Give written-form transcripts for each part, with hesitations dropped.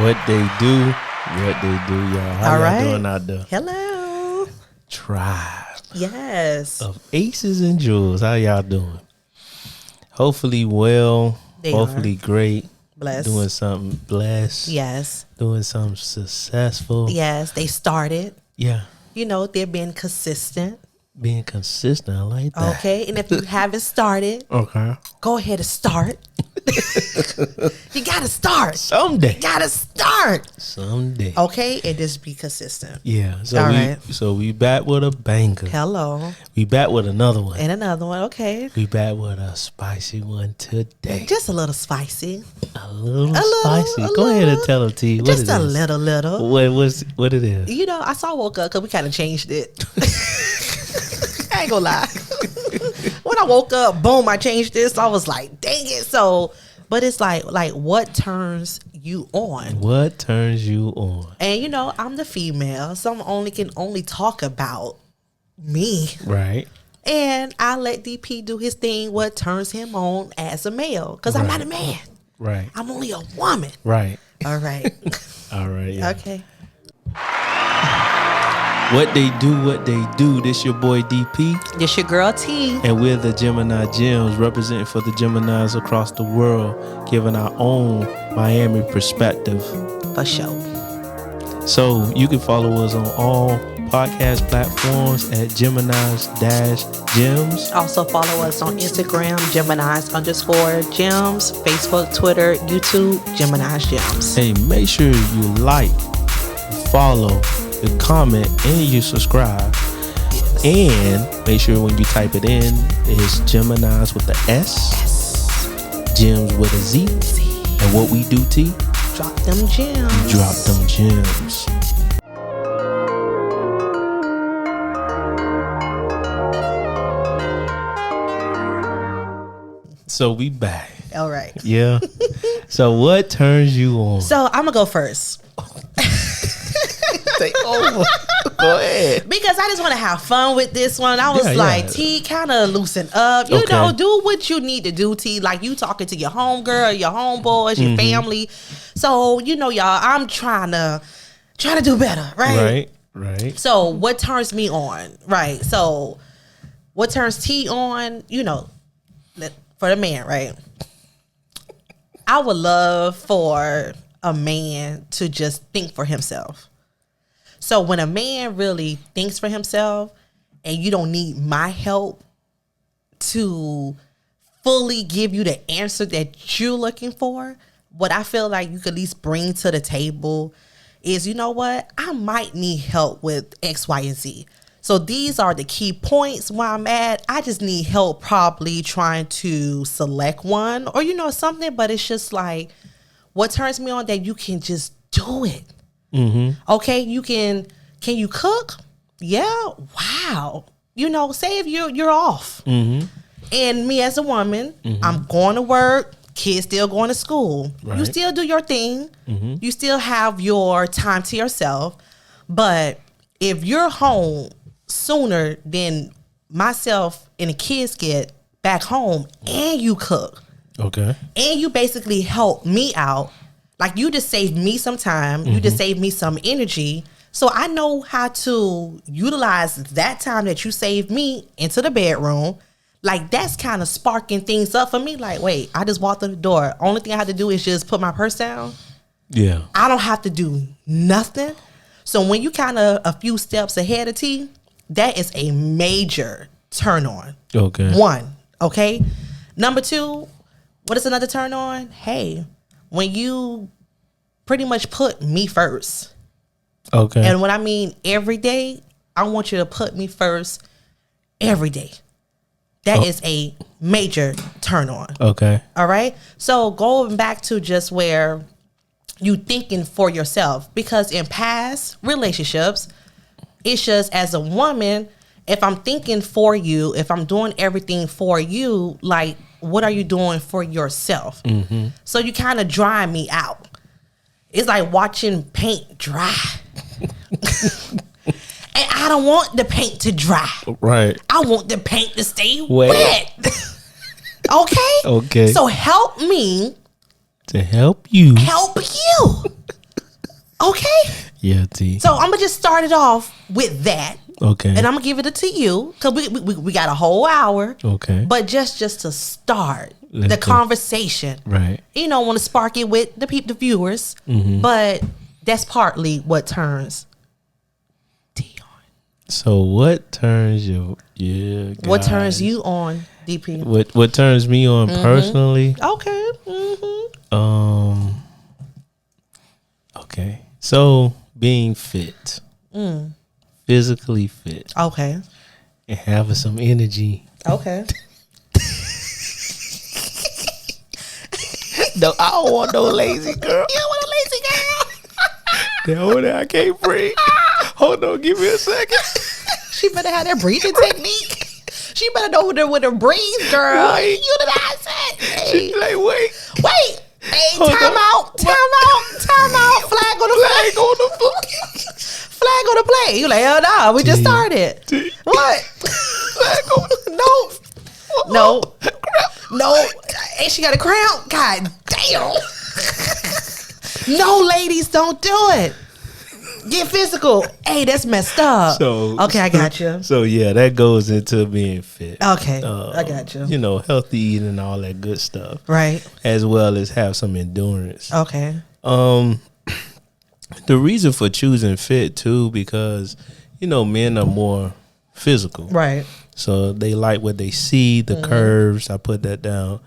What they do, y'all. How y'all doing out there? Hello. Tribe. Yes. Of aces and jewels. How y'all doing? Hopefully well. Hopefully great. Blessed. Doing something blessed. Yes. Doing something successful. Yes. They started. Yeah. You know, they're being consistent. Being consistent. I like that. Okay. And if you haven't started, okay, go ahead and start. You got to start. Someday. You got to start. Someday. Okay. And just be consistent. Yeah. So we back with a banger. Hello. We back with another one. And another one. Okay. We back with a spicy one today. Just a little spicy. A little spicy. Go ahead and tell them, T. What just it a is. little. What it is? You know, I woke up because we kind of changed it. I ain't gonna lie. When I woke up, boom, I changed this. I was like, dang it. So, but it's like what turns you on? What turns you on? And you know, I'm the female, so I can only talk about me. Right. And I let DP do his thing, what turns him on as a male. Because I'm not a man. Right. I'm only a woman. Right. All right. All right. Yeah. Okay. What they do. This your boy DP. This your girl T. And we're the Geminis Gemz, representing for the Geminis across the world, giving our own Miami perspective. For sure. So you can follow us on all podcast platforms at Geminis-Gems. Also follow us on Instagram, Geminis_Gems, Facebook, Twitter, YouTube, Geminis Gems. Hey, make sure you like, follow, you comment, and you subscribe. Yes. And make sure when you type it in, it's Geminis with the S, Gems with a Z. And what we do, T? Drop them gems. Drop them gems. So we back. All right. Yeah. So what turns you on? So I'm gonna go first. Take over. Go ahead. Because I just want to have fun with this one. I was T, kind of loosen up. You know, do what you need to do, T. Like you talking to your homegirl, your homeboys, your family. So, you know, y'all, I'm trying to do better, right? Right. So what turns me on? Right. So what turns T on, you know, for the man, right? I would love for a man to just think for himself. So when a man really thinks for himself and you don't need my help to fully give you the answer that you're looking for, what I feel like you could at least bring to the table is, you know what? I might need help with X, Y, and Z. So these are the key points where I'm at. I just need help probably trying to select one or, you know, something, but it's just like what turns me on that you can just do it. Mm-hmm. Okay, can you cook? Yeah. Wow. You know, say if you're off. Mm-hmm. And me as a woman, I'm going to work, kids still going to school. Right. You still do your thing. Mm-hmm. You still have your time to yourself. But if you're home sooner than myself and the kids get back home and you cook. Okay. And you basically help me out. Like you just saved me some time. You just saved me some energy. So I know how to utilize that time that you saved me into the bedroom. Like that's kind of sparking things up for me. Like, wait, I just walked through the door. Only thing I have to do is just put my purse down. Yeah. I don't have to do nothing. So when you kind of a few steps ahead of T, that is a major turn on. Okay. One. Okay. Number two, what is another turn on? Hey, when you pretty much put me first. Okay. And when I mean every day, I want you to put me first every day. That is a major turn on. Okay. All right. So going back to just where you thinking for yourself, because in past relationships, it's just as a woman, if I'm thinking for you, if I'm doing everything for you, like, what are you doing for yourself? Mm-hmm. So you kind of dry me out. It's like watching paint dry. And I don't want the paint to dry. Right. I want the paint to stay wet. Okay? Okay. So help me. To help you. Help you. Okay. Yeah, T. So I'm gonna just start it off with that. Okay. And I'm gonna give it to you because we got a whole hour. Okay. But just to start Let's the go. conversation, Right. You know, want to spark it with the viewers, but that's partly what turns T on. So what turns What turns you on, DP? What turns me on personally? Okay. Okay. So being fit, physically fit, Okay. and having some energy. Okay. No, I don't want no lazy girl. You want a lazy girl? Hold on, I can't breathe. Hold on, give me a second. She better have that breathing technique. She better know what her breathe, girl. Wait. You know what I said? Hey. She like, wait. Hey, Hold time on. out. Flag on the flag on the play. You like, hell no, we just started. What? Flag on No. Ain't she got a crown? God damn. No, ladies, don't do it. Get physical. Hey, that's messed up. Okay, I got you. So yeah, that goes into being fit. Okay, I got you. You know, healthy eating and all that good stuff. Right. As well as have some endurance. Okay. The reason for choosing fit too, because you know, men are more physical. Right. So they like what they see, the curves. I put that down.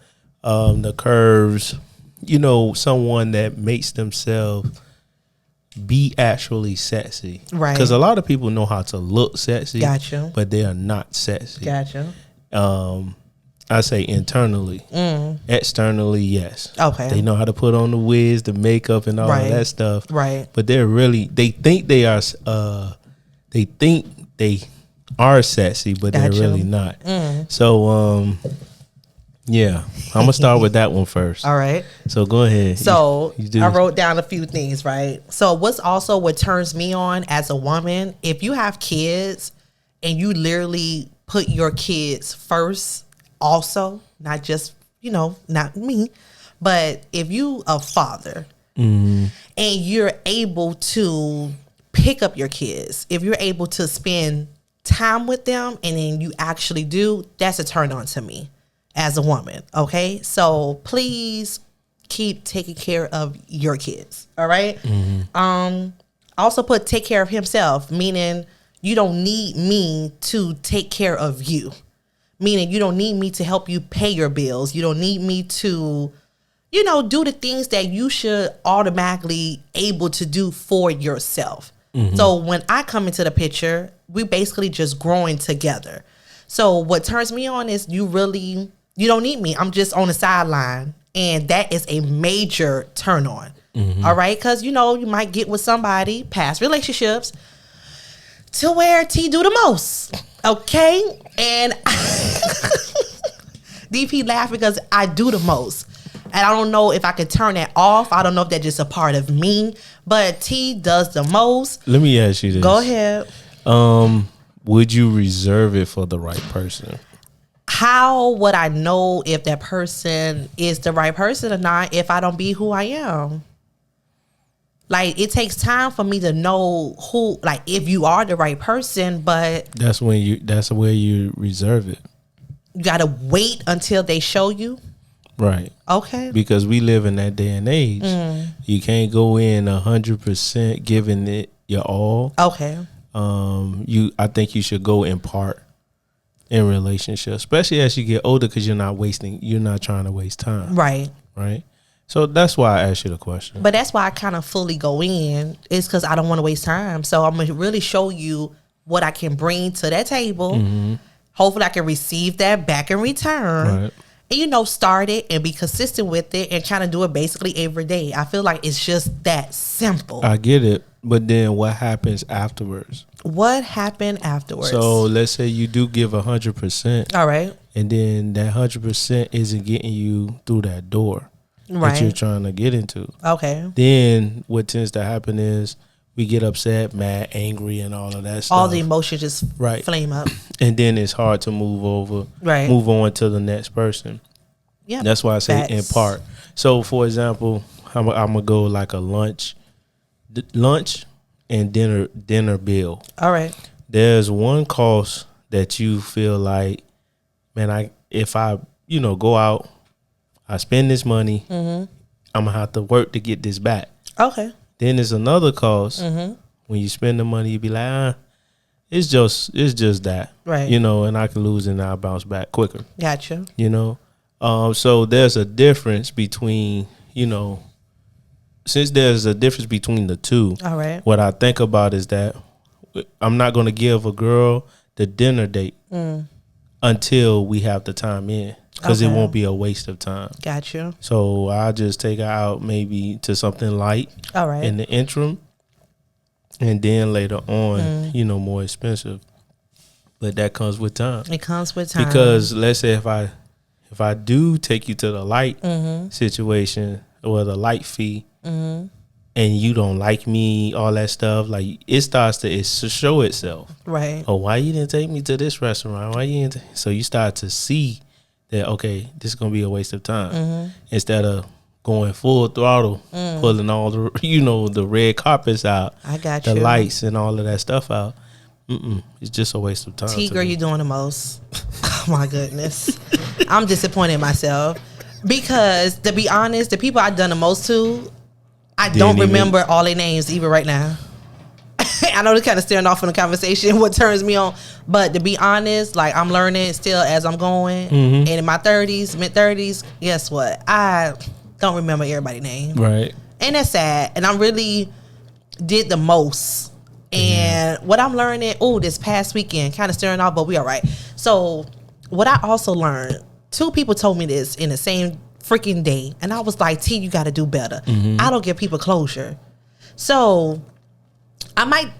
The curves, you know, someone that makes themselves be actually sexy. Right. Because a lot of people know how to look sexy. Gotcha. But they are not sexy. Gotcha. I say internally. Externally, yes. Okay. They know how to put on the wigs, the makeup, and all of that stuff. Right. But they think they are sexy, but they're Gotcha. really not. So yeah, I'm gonna start with that one first. All right. So go ahead. So You do. I wrote down a few things, right? So what turns me on as a woman, if you have kids and you literally put your kids first also, not just, not me, but if you a father and you're able to pick up your kids, if you're able to spend time with them and then you actually do, that's a turn on to me as a woman. Okay. So please keep taking care of your kids. All right. Also put take care of himself, meaning you don't need me to take care of you. Meaning you don't need me to help you pay your bills. You don't need me to, do the things that you should automatically able to do for yourself. So when I come into the picture, we basically just growing together. So what turns me on is you don't need me. I'm just on the sideline. And that is a major turn on. All right. Because, you might get with somebody, past relationships, to where T do the most. Okay. And DP laugh because I do the most. And I don't know if I could turn that off. I don't know if that's just a part of me. But T does the most. Let me ask you this. Go ahead. Would you reserve it for the right person? How would I know if that person is the right person or not if I don't be who I am? Like, it takes time for me to know who, like, if you are the right person, but That's where you reserve it. you got to wait until they show you. Right. Okay. Because we live in that day and age. You can't go in 100% giving it your all. Okay. I think you should go in part in relationship, especially as you get older, because you're not trying to waste time. Right. Right. So that's why I asked you the question. But that's why I kind of fully go in, is because I don't want to waste time. So I'm going to really show you what I can bring to that table. Hopefully I can receive that back in return. Right. And, start it and be consistent with it and kind of do it basically every day. I feel like it's just that simple. I get it. But then what happens afterwards? What happened afterwards? So let's say you do give 100%. All right. And then that 100% isn't getting you through that door Right. that you're trying to get into. Okay. Then what tends to happen is we get upset, mad, angry, and all of that stuff. All the emotions just flame up. And then it's hard to move on to the next person. Yeah. That's why I say in part. So, for example, I'm going to go like a lunch lunch and dinner bill. All right. There's one cost that you feel like, man, if I go out, I spend this money, I'm gonna have to work to get this back. Okay. Then there's another cost when you spend the money, you be like, it's just that, right? And I can lose and I'll bounce back quicker. Gotcha. So there's a difference between, since there's a difference between the two. All right. What I think about is that I'm not going to give a girl the dinner date until we have the time in, because it won't be a waste of time. Gotcha. So I'll just take her out maybe to something light. All right. In the interim, and then later on, more expensive. But that comes with time. It comes with time. Because let's say if I do take you to the light situation or the light fee, and you don't like me, all that stuff, like it starts to show itself. Right. Oh, why you didn't take me to this restaurant? Why you didn't? So you start to see that, okay, this is gonna be a waste of time. Instead of going full throttle, pulling all the the red carpets out, I got the you. lights and all of that stuff out. It's just a waste of time. T girl, you doing the most. Oh my goodness. I'm disappointed in myself because, to be honest, the people I've done the most to, I don't remember all their names even right now. I know they're kind of staring off from the conversation, what turns me on. But to be honest, like, I'm learning still as I'm going. And in my 30s, mid-30s, guess what? I don't remember everybody's name. Right. And that's sad. And I really did the most. And what I'm learning, this past weekend, kind of staring off, but we all right. So what I also learned, 2 people told me this in the same freaking day. And I was like, T, you got to do better. I don't give people closure. So I might,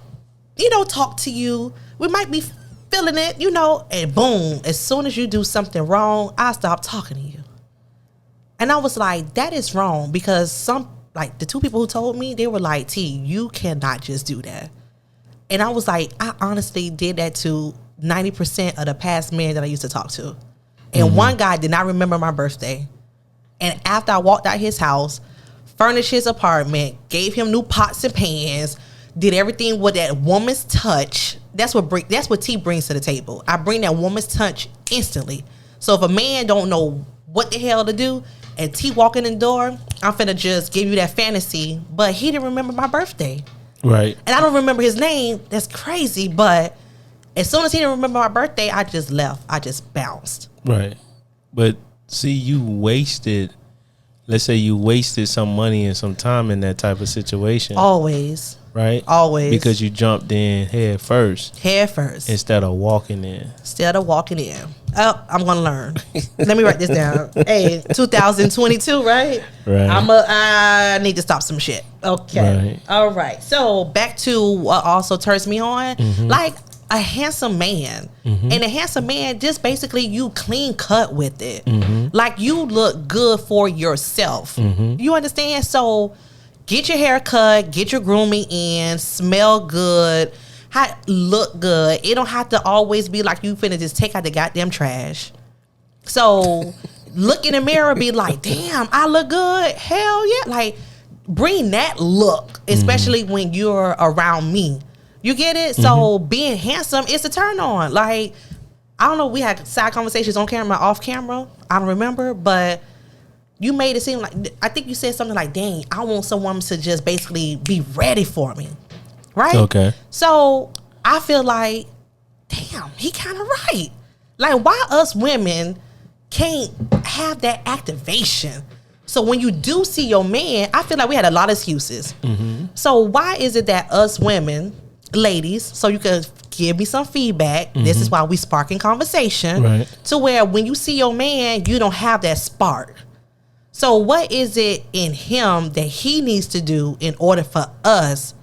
talk to you. We might be feeling it, and boom, as soon as you do something wrong, I stop talking to you. And I was like, that is wrong, because the 2 people who told me, they were like, T, you cannot just do that. And I was like, I honestly did that to 90% of the past men that I used to talk to. And one guy did not remember my birthday. And after I walked out his house, furnished his apartment, gave him new pots and pans, did everything with that woman's touch. That's what T brings to the table. I bring that woman's touch instantly. So if a man don't know what the hell to do, and T walk in the door, I'm finna just give you that fantasy. But he didn't remember my birthday. Right. And I don't remember his name. That's crazy. But as soon as he didn't remember my birthday, I just left. I just bounced. Right. But see, let's say you wasted some money and some time in that type of situation. Always. Right? Always. Because you jumped in head first. Instead of walking in. Oh, I'm going to learn. Let me write this down. Hey, 2022, right? Right. I need to stop some shit. Okay. Right. All right. So back to what also turns me on. Like a handsome man. And a handsome man, just basically you clean cut with it. Like you look good for yourself. You understand? So get your hair cut, get your grooming in, smell good, look good. It don't have to always be like you finna just take out the goddamn trash. So look in the mirror, be like, damn, I look good. Hell yeah. Like, bring that look, especially when you're around me. You get it? So being handsome is a turn on. Like, I don't know, we had side conversations on camera, off camera. I don't remember, but you made it seem like, I think you said something like, dang, I want someone to just basically be ready for me. Right? Okay. So I feel like, damn, he kind of right. Like, why us women can't have that activation? So when you do see your man, I feel like we had a lot of excuses. So why is it that us women, ladies, so you can give me some feedback, this is why we sparking conversation, right, to where when you see your man, you don't have that spark. So what is it in him that he needs to do in order for us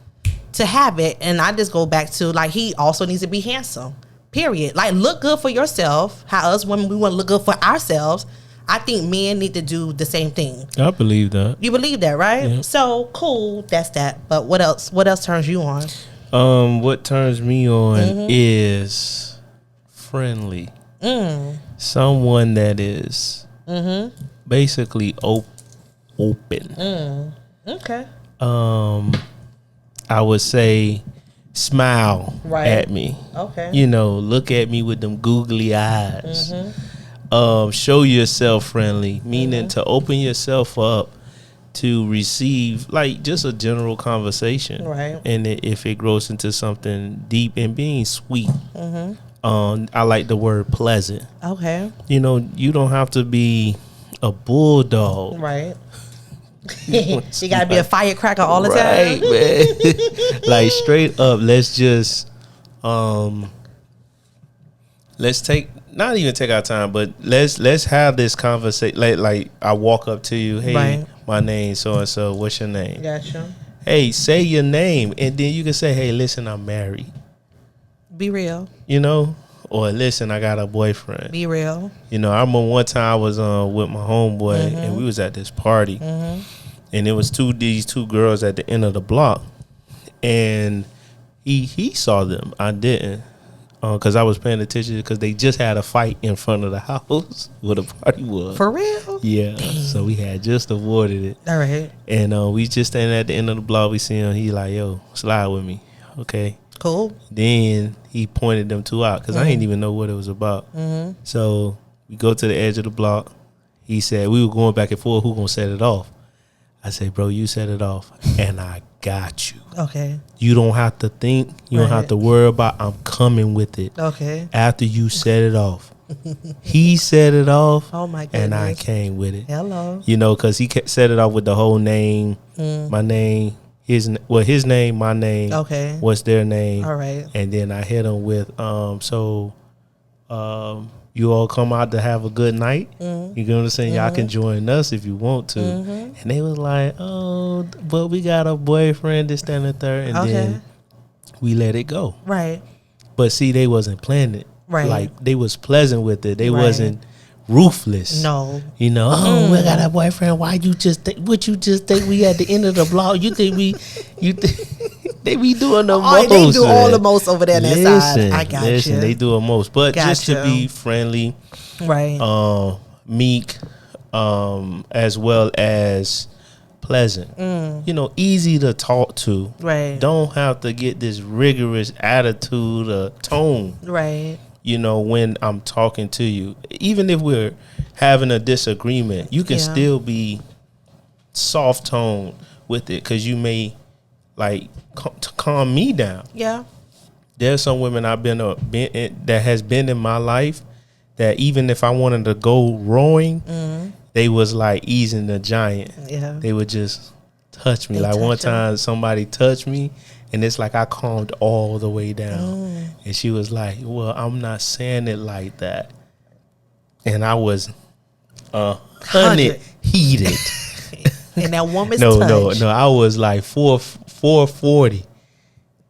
to have it? And I just go back to, like, he also needs to be handsome, period. Like, look good for yourself. How us women, we want to look good for ourselves. I think men need to do the same thing. I believe that. You believe that, right? Yeah. So cool, that's that. But what else turns you on? What turns me on is friendly. Someone that is basically open. Okay. I would say smile at me. Okay. You know, look at me with them googly eyes. Show yourself friendly, meaning to open yourself up to receive like just a general conversation. Right. And if it grows into something deep and being sweet. I like the word pleasant. Okay. You know, you don't have to be a bulldog. Right. You gotta be a firecracker all the time. Right, man. Like straight up, let's just let's not even take our time, but let's have this conversation. Like I walk up to you, hey, my name so and so, what's your name? Gotcha. Hey, say your name, and then you can say, hey, listen, I'm married. Be real. You know? Or listen, I got a boyfriend. Be real. You know, I remember one time I was with my homeboy and we was at this party, and it was these two girls at the end of the block, and he saw them. I didn't, because I was paying attention because they just had a fight in front of the house where the party was. For real? Yeah. Dang. So we had just avoided it. All right. And we just standing at the end of the block. We see him. He like, yo, slide with me. Okay. Cool. Then he pointed them two out because I didn't even know what it was about. So we go to the edge of the block. He said, we were going back and forth. Who gonna set it off? I said, bro, you set it off, and I got you. Okay. You don't have to think. You don't have to worry about. I'm coming with it. Okay. After you set it off. He set it off. Oh my goodness. And I came with it. Hello. You know, because he set it off with the whole name, my name. His name, my name. Okay. What's their name? All right. And then I hit him with, you all come out to have a good night. You know what I'm saying? Y'all can join us if you want to. And they was like, oh, but we got a boyfriend, this, that, and the third. And then we let it go. Right. But see, they wasn't planning it. Right. Like, they was pleasant with it. They wasn't ruthless. No. You know, oh, we got a boyfriend. Why you just think, what you just think we at the end of the block? You think they be doing the most. They do all the most over there on that side. I got you. They do the most. But just to be friendly, right? Meek, as well as pleasant. You know, easy to talk to. Right. Don't have to get this rigorous attitude or tone. Right. You know, when I'm talking to you, even if we're having a disagreement, you can still be soft tone with it because you may like calm me down. Yeah. There's some women I've been that has been in my life that even if I wanted to go rowing, they was like easing the giant. Yeah. They would just touch me. Like one time somebody touched me. And it's like I calmed all the way down. And she was like, well, I'm not saying it like that. And I was heated. And that woman's touch. No. I was like 440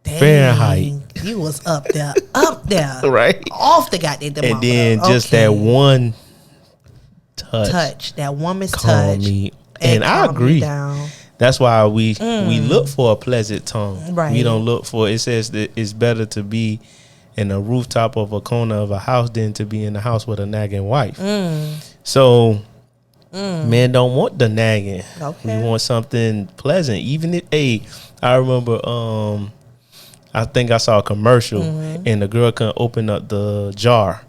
Fahrenheit. You was up there. Right? Off the goddamn thermometer. And then just that one touch. That woman's touch. Me. And I agree. That's why we look for a pleasant tone. Right. We don't look for, it says that it's better to be in a rooftop of a corner of a house than to be in the house with a nagging wife. So men don't want the nagging. Okay. We want something pleasant. Even if, I remember, I think I saw a commercial and the girl couldn't open up the jar.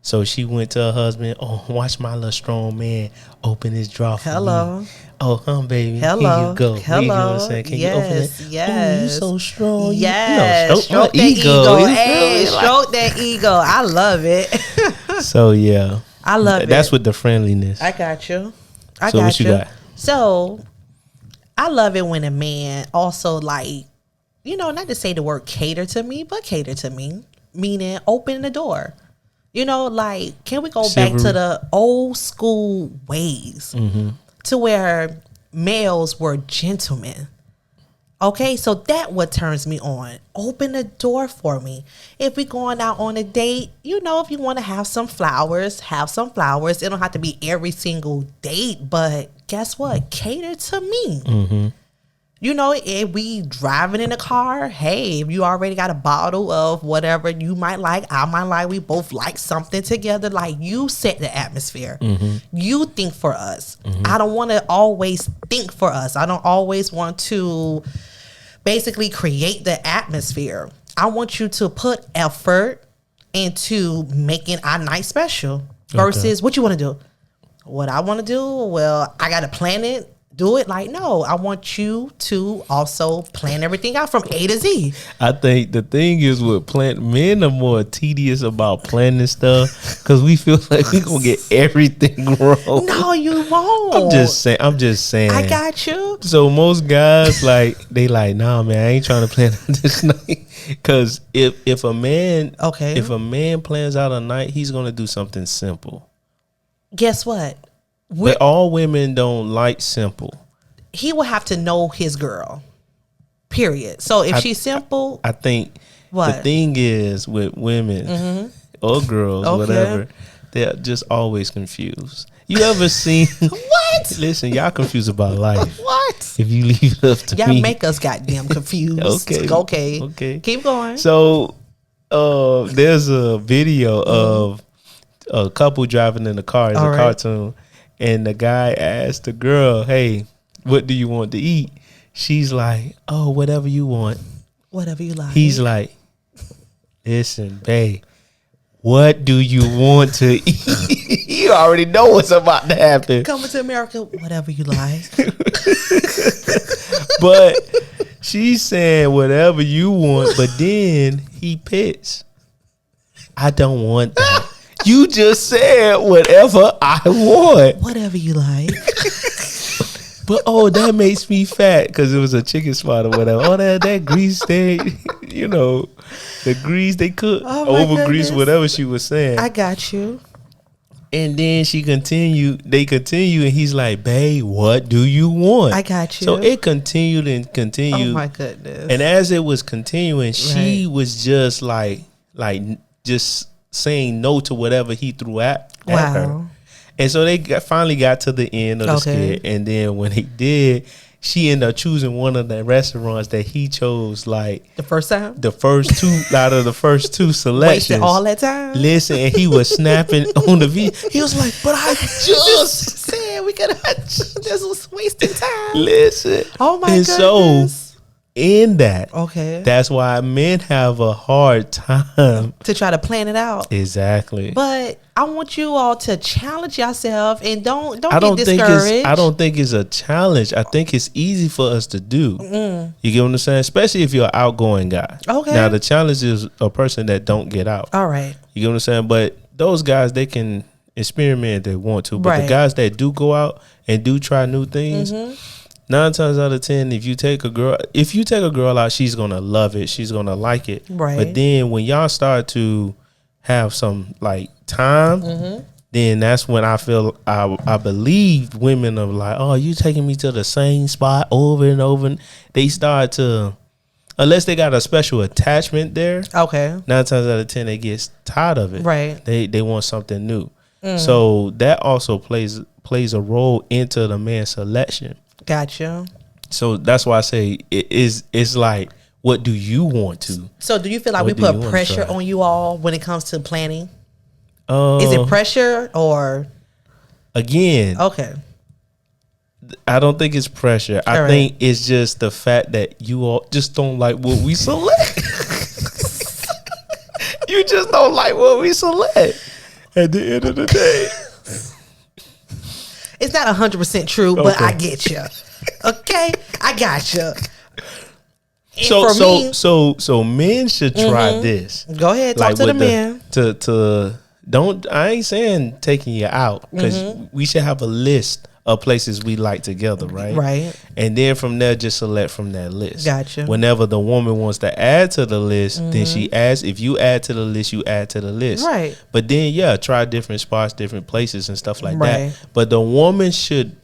So she went to her husband, oh, watch my little strong man open his drawer for me. Oh, baby. Hello. Here you go. Hello. You know what I'm saying? Can you open it? Yes. Oh, you so strong. Yes. You know, stroke that ego. Hey, stroke that ego. I love it. So, yeah. I love it. That's with the friendliness. I got you. So what you got? So, I love it when a man also like, you know, not to say the word cater to me, but cater to me. Meaning open the door. You know, like, can we go back to the old school ways to where males were gentlemen? Okay, so that what turns me on. Open the door for me. If we going out on a date, you know, if you want to have some flowers, have some flowers. It don't have to be every single date, but guess what? Cater to me. You know, if we driving in a car, hey, if you already got a bottle of whatever you might like, I might like, we both like something together, like you set the atmosphere. You think for us. I don't want to always think for us. I don't always want to basically create the atmosphere. I want you to put effort into making our night special versus what you want to do. What I want to do, well, I got to plan it, do it. Like, no, I want you to also plan everything out from A to Z. I think the thing is with men are more tedious about planning stuff because we feel like we're going to get everything wrong. No, you won't. I'm just saying. I got you. So most guys, like, they like, nah, man, I ain't trying to plan this night. Because if a man plans out a night, he's going to do something simple. Guess what? But all women don't like simple. He will have to know his girl. Period. So if she's simple, I think the thing is with women or girls, whatever, they're just always confused. You ever seen what? Listen, y'all confused about life. What? If you leave it up to me, y'all make us goddamn confused. Okay. Keep going. So there's a video of a couple driving in the car. It's a cartoon. And the guy asked the girl, hey, what do you want to eat? She's like, oh, whatever you want. Whatever you like. He's like, listen, babe, what do you want to eat? You already know what's about to happen. Coming to America, whatever you like. But she's saying whatever you want, but then he pits. I don't want that. You just said whatever I want. Whatever you like. But that makes me fat because it was a chicken spot or whatever. That grease they, the grease they cook over grease, whatever she was saying. I got you. And then they continue, and he's like, babe, what do you want? I got you. So it continued and continued. Oh my goodness. And as it was continuing, she was just like just saying no to whatever he threw at her. And so they finally got to the end of the skit. And then when he did, she ended up choosing one of the restaurants that he chose, like the first time? The first two out of the first two selections. Wasted all that time? Listen, and he was snapping on the video. He was like, but I just said we could have this was wasting time. Listen. Oh my goodness. So in that, that's why men have a hard time to try to plan it out. Exactly. But I want you all to challenge yourself and don't get discouraged. I don't think it's a challenge. I think it's easy for us to do. You get what I'm saying? Especially if you're an outgoing guy. Okay. Now the challenge is a person that don't get out. All right. You get what I'm saying? But those guys, they can experiment if they want to. But the guys that do go out and do try new things, 9 times out of 10, if you take a girl out, she's gonna love it. She's gonna like it. Right. But then when y'all start to have some like time, then that's when I feel I believe women are like, oh, you taking me to the same spot over and over. And they start to, unless they got a special attachment there. Okay. 9 times out of 10, they get tired of it. Right. They want something new. So that also plays a role into the man's selection. Gotcha. So that's why I say it's like, what do you want to? So do you feel like we put pressure on you all when it comes to planning? Is it pressure or? Again. Okay. I don't think it's pressure. I think it's just the fact that you all just don't like what we select. You just don't like what we select. At the end of the day. It's not 100% true, but I get you. Okay, I got you. So men should try this. Go ahead, talk to the men. I ain't saying taking you out because we should have a list of places we like together, right? Right. And then from there, just select from that list. Gotcha. Whenever the woman wants to add to the list, then she adds. If you add to the list, you add to the list. Right. But then, try different spots, different places and stuff like that. But the woman should,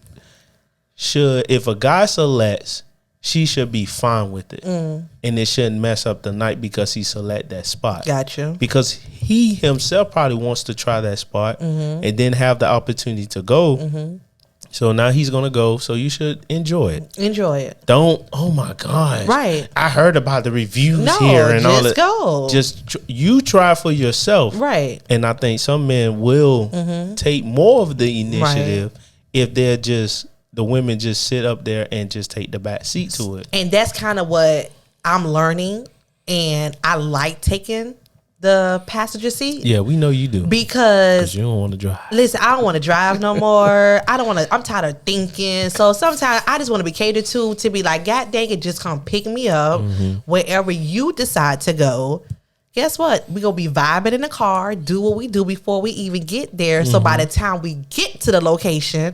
if a guy selects, she should be fine with it. And it shouldn't mess up the night because he select that spot. Gotcha. Because he himself probably wants to try that spot and then have the opportunity to go. So now he's going to go. So you should enjoy it. Enjoy it. Don't, oh my gosh. Right. I heard about the reviews here and all that. Go. Just you try for yourself. Right. And I think some men will take more of the initiative if they're just the women just sit up there and just take the back seat to it. And that's kind of what I'm learning. And I like taking the passenger seat. Yeah, we know you do. Because you don't want to drive. Listen, I don't want to drive no more. I don't want to. I'm tired of thinking. So sometimes I just want to be catered to be like, God dang it, just come pick me up wherever you decide to go. Guess what? We gonna be vibing in the car, do what we do before we even get there. So by the time we get to the location,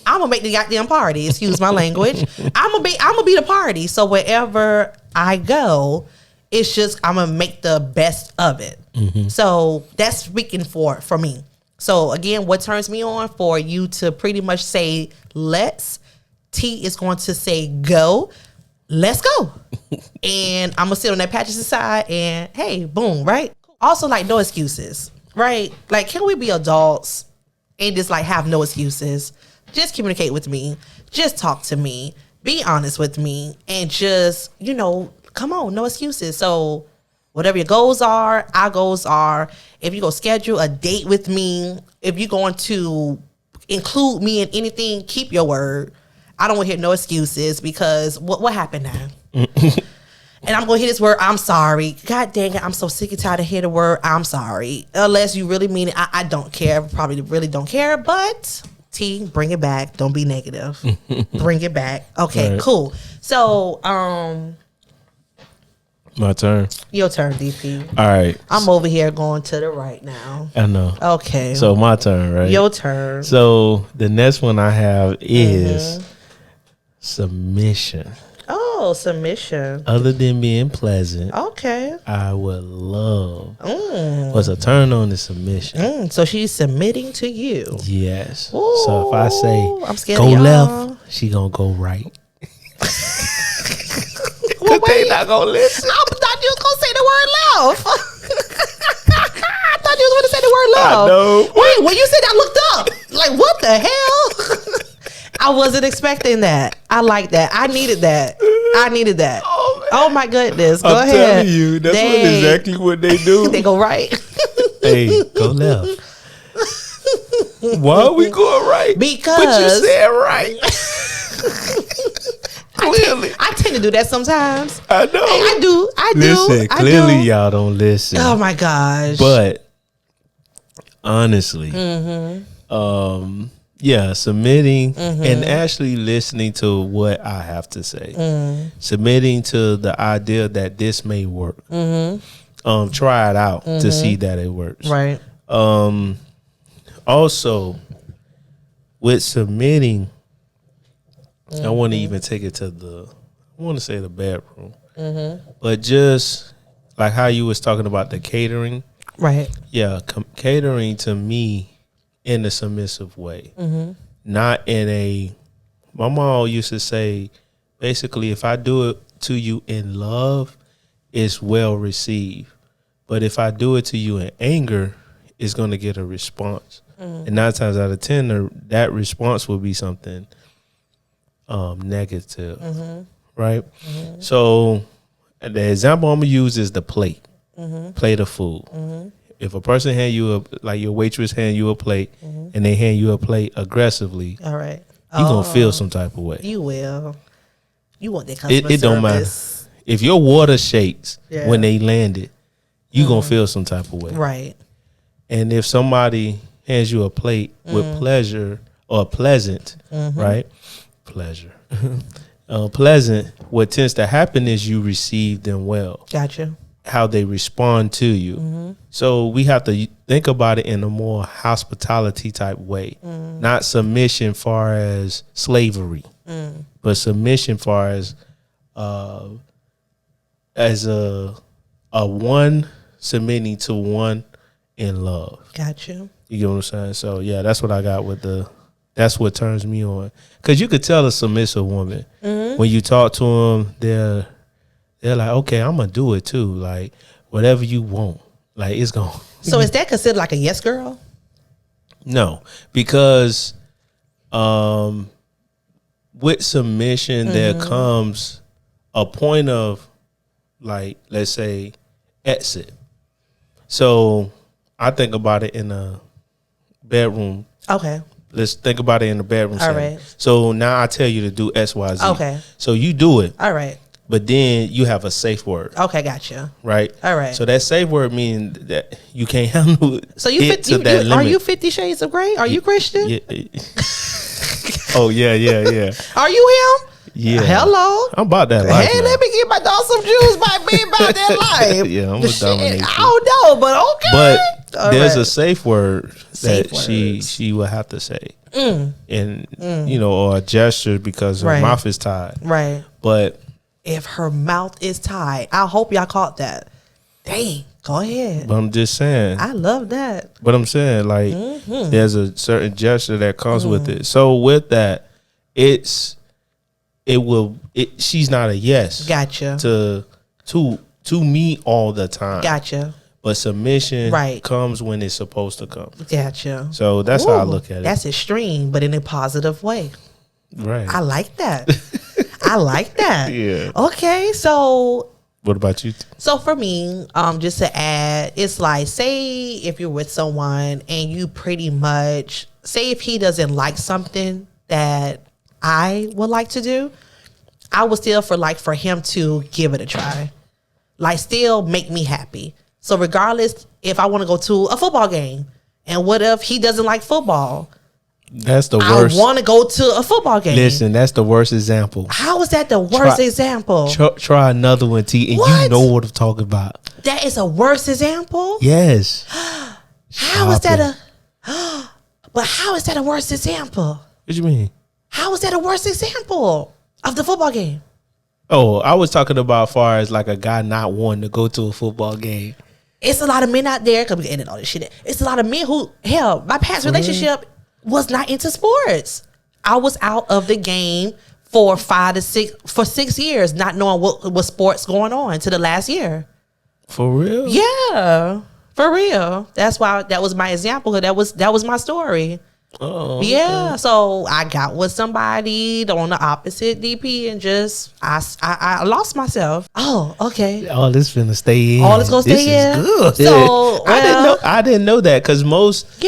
I'm gonna make the goddamn party. Excuse my language. I'm gonna be the party. So wherever I go, it's just I'm gonna make the best of it. So that's speaking for me. So again, what turns me on for you to pretty much say let's, T is going to say go, let's go. And I'm gonna sit on that passenger side and hey, boom, right? Also, like, no excuses, right? Like, can we be adults and just like have no excuses? Just communicate with me, just talk to me, be honest with me, and just, come on, no excuses. So whatever your goals are, our goals are. If you're going to schedule a date with me, if you're going to include me in anything, keep your word. I don't want to hear no excuses because what happened now? And I'm going to hear this word, I'm sorry. God dang it, I'm so sick and tired of hearing the word, I'm sorry. Unless you really mean it, I don't care. Probably really don't care, but T, bring it back. Don't be negative. Bring it back. Okay, right. Cool. So, my turn. Your turn, DP. All right. I'm over here going to the right now. I know. Okay. So my turn, right? Your turn. So the next one I have is submission. Oh, submission. Other than being pleasant. Okay. I would love what's a turn on the submission. So she's submitting to you. Yes. Ooh, so if I say I'm scared go of y'all. left, she gonna go right. Well, they not gonna listen. I thought you was gonna say the word love. I thought you was gonna say the word love. I know. Wait, when you said that, I looked up. Like, what the hell? I wasn't expecting that. I like that. I needed that. Oh my goodness. Go ahead. I'm telling you, that's exactly what they do. They go right. Hey, go left. Why are we going right? Because. But you said right. Clearly. I tend to do that sometimes. I know. I do. Listen, clearly y'all don't listen. Oh my gosh. But honestly, submitting and actually listening to what I have to say. Submitting to the idea that this may work. Try it out to see that it works. Right. Also, with submitting, I want to even take it to the bedroom. But just like how you was talking about the catering. Right. Yeah, catering to me in a submissive way. Not in a, my mom used to say, basically, if I do it to you in love, it's well received. But if I do it to you in anger, it's going to get a response. And 9 times out of 10, that response will be something negative, right? So the example I'm gonna use is the plate, plate of food. If a person hand you like your waitress hand you a plate, and they hand you a plate aggressively, all right, you gonna feel some type of way. You will. You want that customer it don't matter if your water shakes when they land it, you gonna feel some type of way, right? And if somebody hands you a plate with pleasure or pleasant, right? Pleasure. Pleasant, what tends to happen is you receive them well. Gotcha. How they respond to you. So we have to think about it in a more hospitality type way. Not submission far as slavery, but submission far as a one submitting to one in love. Gotcha. You get what I'm saying? So yeah, that's what I got with that's what turns me on. Because you could tell a submissive woman when you talk to them, they're like, okay, I'm going to do it too. Like, whatever you want. Like, it's going to. So is that considered like a yes girl? No, because with submission, there comes a point of, like, let's say, exit. So I think about it in a bedroom. Okay. let's think about it in the bedroom setting. right. So now I tell you to do X, Y, Z. Okay. So you do it. All right. But then you have a safe word. Okay, gotcha. Right? All right. So that safe word means that you can't handle it. So you, are you 50 Shades of Grey? Are you Christian? Yeah. Oh, yeah. Are you him? Yeah. Hello. I'm about that life. Hey, now. let me get my dog some Jews by being about that life. Yeah, I'm a dominator. I don't know, but okay. But All there's right. a safe word Safe that words. she will have to say. And, you know, or a gesture because her Right. mouth is tied. Right. But If her mouth is tied, I hope y'all caught that. Dang. Go ahead. I'm just saying. I love that. But I'm saying, like, there's a certain gesture that comes with it. So with that, she's not a yes Gotcha. to me all the time. Gotcha. But submission Right. comes when it's supposed to come. Gotcha. So that's how I Ooh, look at it. That's extreme, but in a positive way. Right. I like that. I like that. Yeah. Okay, so What about you? So for me, just to add, it's like, say if you're with someone and you pretty much say if he doesn't like something that I would like to do, I would still for him to give it a try. Like still make me happy. So regardless if I want to go to a football game, and what if he doesn't like football? That's the worst. I want to go to a football game. Listen, that's the worst example. How is that the worst example? Try another one, T, and What? you know what I'm talking about. That is a worse example? Yes. How is that but how is that a worse example? What you mean? How is that a worse example of the football game? Oh, I was talking about as far as like a guy not wanting to go to a football game. It's a lot of men out there, because we can edit all this shit. It's a lot of men who, hell, my past relationship was not into sports. I was out of the game for 6 years, not knowing what sports going on to the last year. For real? Yeah, for real. That's why that was my example. That was my story. Oh, Yeah, so I got with somebody on the opposite DP and just I lost myself. Oh, okay. All this finna stay in. All this gonna stay in. Is good. So I didn't know that because most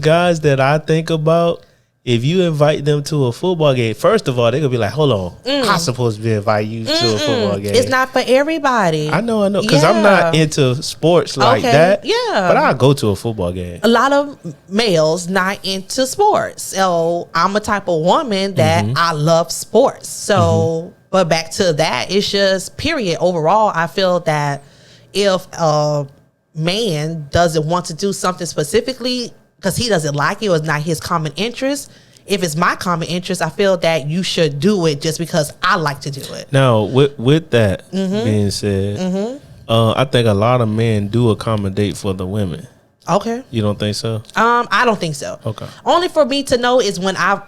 guys that I think about, if you invite them to a football game, first of all, they're gonna be like, hold on, I'm supposed to be inviting you to a football game. It's not for everybody. I know, because I'm not into sports like that. Yeah. But I'll go to a football game. A lot of males not into sports. So I'm a type of woman that I love sports. So, but back to that, it's just period. Overall, I feel that if a man doesn't want to do something specifically because he doesn't like it or it's not his common interest, if it's my common interest, I feel that you should do it just because I like to do it. Now, with that being said, I think a lot of men do accommodate for the women. Okay. You don't think so? I don't think so. Okay. Only for me to know is when I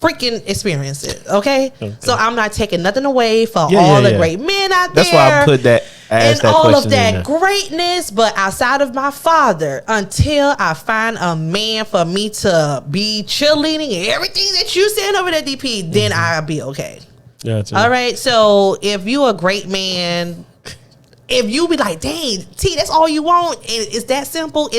freaking experience it. Okay. So I'm not taking nothing away for all the great men out there. That's why I put that. And all of that greatness, but outside of my father, until I find a man for me to be cheerleading and everything that you said over there, DP, then I'll be okay. Yeah. All right. So if you a great man, if you be like, dang, T, that's all you want, and it's that simple,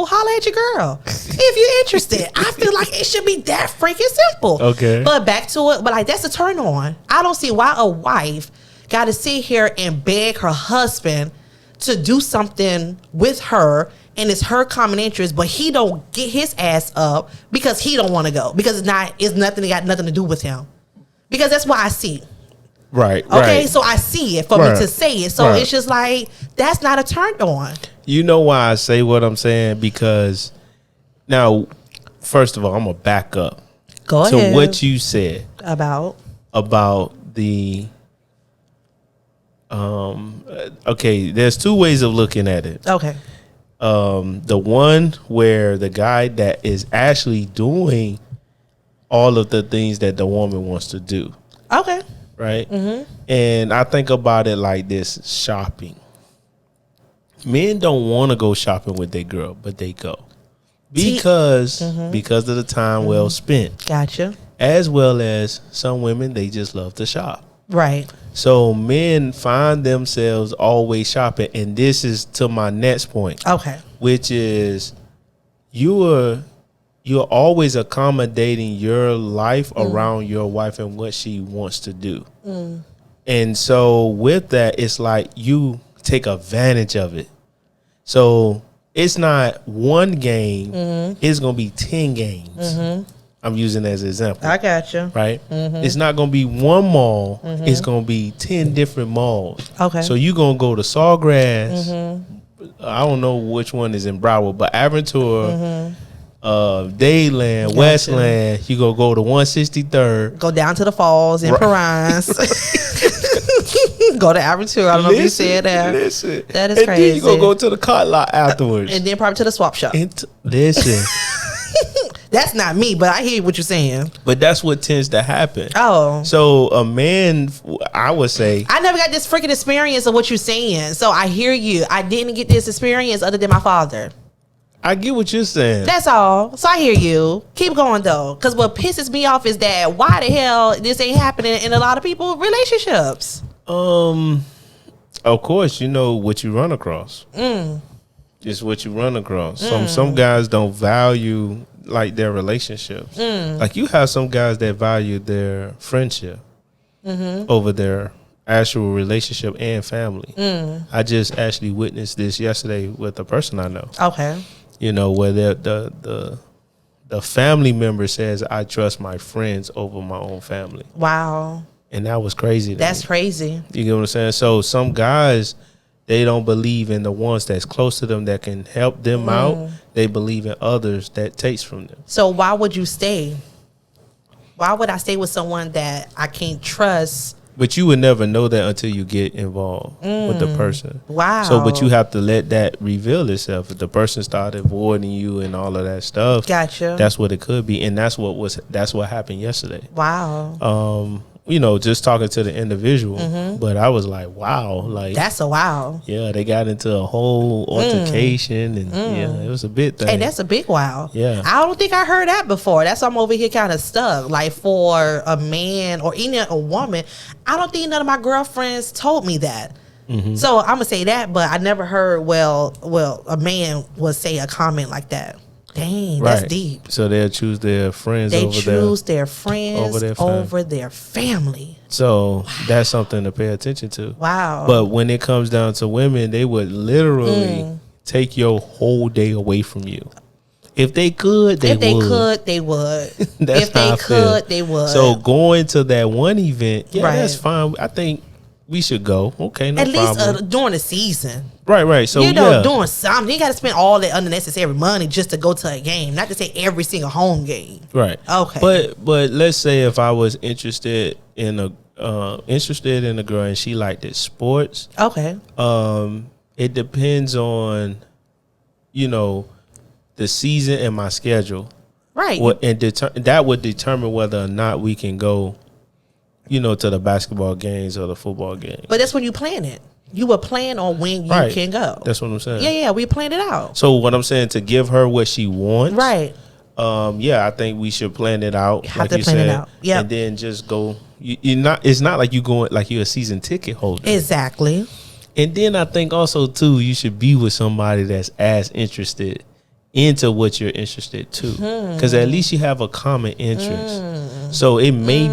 holla at your girl. If you're interested, I feel like it should be that freaking simple. Okay. But back to it, but like that's a turn on. I don't see why a wife got to sit here and beg her husband to do something with her, and it's her common interest, but he don't get his ass up because he don't want to go because it's got nothing to do with him. Because that's what I see. Right. Okay, so I see it for me to say it. So it's just like, that's not a turn on. You know why I say what I'm saying? Because now, first of all, I'm going to back up. Go ahead. To what you said About the okay, there's two ways of looking at it. Okay. The one where the guy that is actually doing all of the things that the woman wants to do. Okay. Right? And I think about it like this: shopping. Men don't want to go shopping with their girl, but they go because of the time well spent. Gotcha. As well as some women, they just love to shop. Right. So men find themselves always shopping, and this is to my next point. Okay. Which is, you are you're always accommodating your life around your wife and what she wants to do. And so with that, it's like you take advantage of it. So it's not one game, it's going to be 10 games. I'm using that as an example. I got you. Right? It's not going to be one mall. It's going to be 10 different malls. Okay. So you're going to go to Sawgrass. I don't know which one is in Broward, but Aventura, Dayland, Westland. You going to go to 163rd. Go down to the falls in Perrines. Go to Aventura. I don't know if you said that. Listen. That is and crazy. Then you going to go to the car lot afterwards. And then probably to the swap shop. Listen. That's not me, but I hear what you're saying. But that's what tends to happen. Oh. So a man, I would say. I never got this freaking experience of what you're saying. So I hear you. I didn't get this experience other than my father. I get what you're saying. That's all. So I hear you. Keep going though. Because what pisses me off is that why the hell this ain't happening in a lot of people's relationships? Of course, you know what you run across. It's what you run across. Some guys don't value like their relationships. Like you have some guys that value their friendship over their actual relationship and family. I just actually witnessed this yesterday with a person I know. Okay. You know, where the family member says, I trust my friends over my own family. Wow. And that was crazy. That's crazy. You get what I'm saying? So some guys, they don't believe in the ones that's close to them that can help them out. They believe in others that takes from them. So why would you stay? Why would I stay with someone that I can't trust? But you would never know that until you get involved with the person. Wow. So, but you have to let that reveal itself. If the person started avoiding you and all of that stuff, Gotcha. That's what it could be, and that's what happened yesterday. Wow. You know, just talking to the individual, but I was like, wow, like That's a wow. yeah, they got into a whole altercation, and yeah, it was a big thing. Hey, that's a big wow. Yeah. I don't think I heard that before. That's why I'm over here kind of stuck. Like for a man or even a woman, I don't think none of my girlfriends told me that. So I'm gonna say that, but I never heard. Well, a man would say a comment like that. Dang, that's deep. So they'll choose their friends They over choose their friends over their family. So that's something to pay attention to. Wow. But when it comes down to women, they would literally take your whole day away from you. If they could, they would. If they would. That's if they could, they would. So going to that one event, yeah, Right. that's fine. I think we should go. Okay, no At problem. least during the season. Right. So You know, yeah. doing something. You got to spend all that unnecessary money just to go to a game. Not to say every single home game. Right. Okay. But let's say if I was interested in a girl and she liked it sports. Okay. It depends on, you know, the season and my schedule. Right. That would determine whether or not we can go, you know, to the basketball games or the football games. But that's when you plan it. You will plan on when you can go. That's what I'm saying. Yeah, we planned it out. So what I'm saying, to give her what she wants. Right. Yeah, I think we should plan it out. Have to plan it out. Yeah. And then just go. It's not like you going like you're a season ticket holder. Exactly. And then I think also too, you should be with somebody that's as interested into what you're interested to, because at least you have a common interest. So it may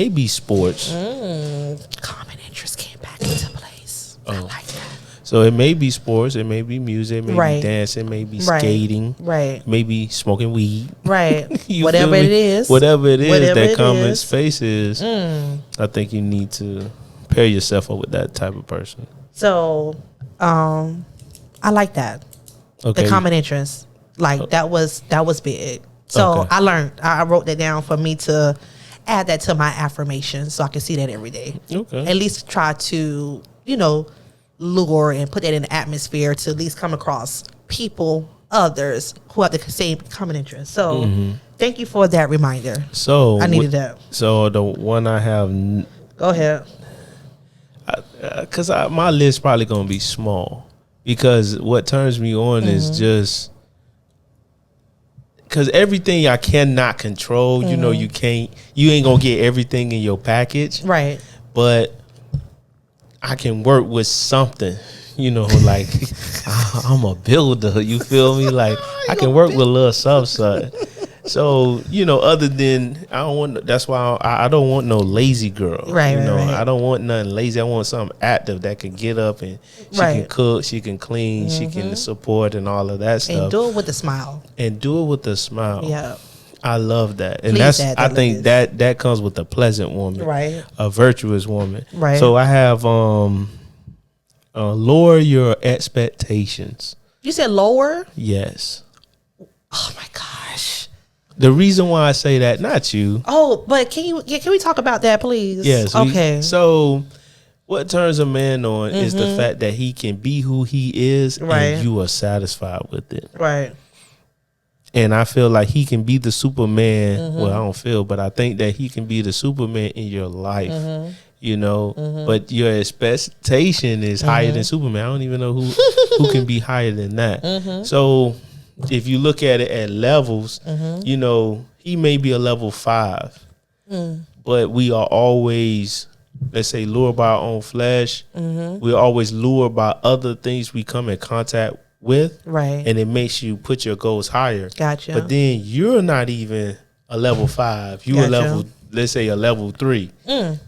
be sports. Common interest came back into place. I like that. So it may be sports, it may be music, it may be dancing, it may be skating, maybe smoking weed. Right. Whatever it is. Whatever it is that common space is, I think you need to pair yourself up with that type of person. So I like that. Okay. The common interest. Like that was big. So I wrote that down for me to add that to my affirmation so I can see that every day. Okay. At least try to, you know, lure and put that in the atmosphere to at least come across people, others who have the same common interest. So thank you for that reminder. So I needed that. So the one I have. Go ahead. Because my list probably going to be small, because what turns me on is just because everything I cannot control. You know, you ain't gonna get everything in your package, Right. but I can work with something. You know, like I'm a builder. You feel me? Like I can work with a little something. So, other than that's why I don't want no lazy girl. Right, right. I don't want nothing lazy. I want something active that can get up and she can cook, she can clean, she can support and all of that stuff. And do it with a smile. Yeah. I love that. And I think that comes with a pleasant woman. Right. A virtuous woman. Right. So I have lower your expectations. You said lower? Yes. Oh my gosh. The reason why I say that, not you. Oh, but can we talk about that, please? Yes. Okay. So what turns a man on is the fact that he can be who he is and you are satisfied with it. Right. And I feel like he can be the Superman. Well, I don't feel, but I think that he can be the Superman in your life. But your expectation is higher than Superman. I don't even know who can be higher than that. So if you look at it at levels, he may be a level 5, but we are always, let's say, lured by our own flesh. We're always lured by other things we come in contact with, right? And it makes you put your goals higher. Gotcha. But then you're not even a level 5. You're a level, let's say, a level 3.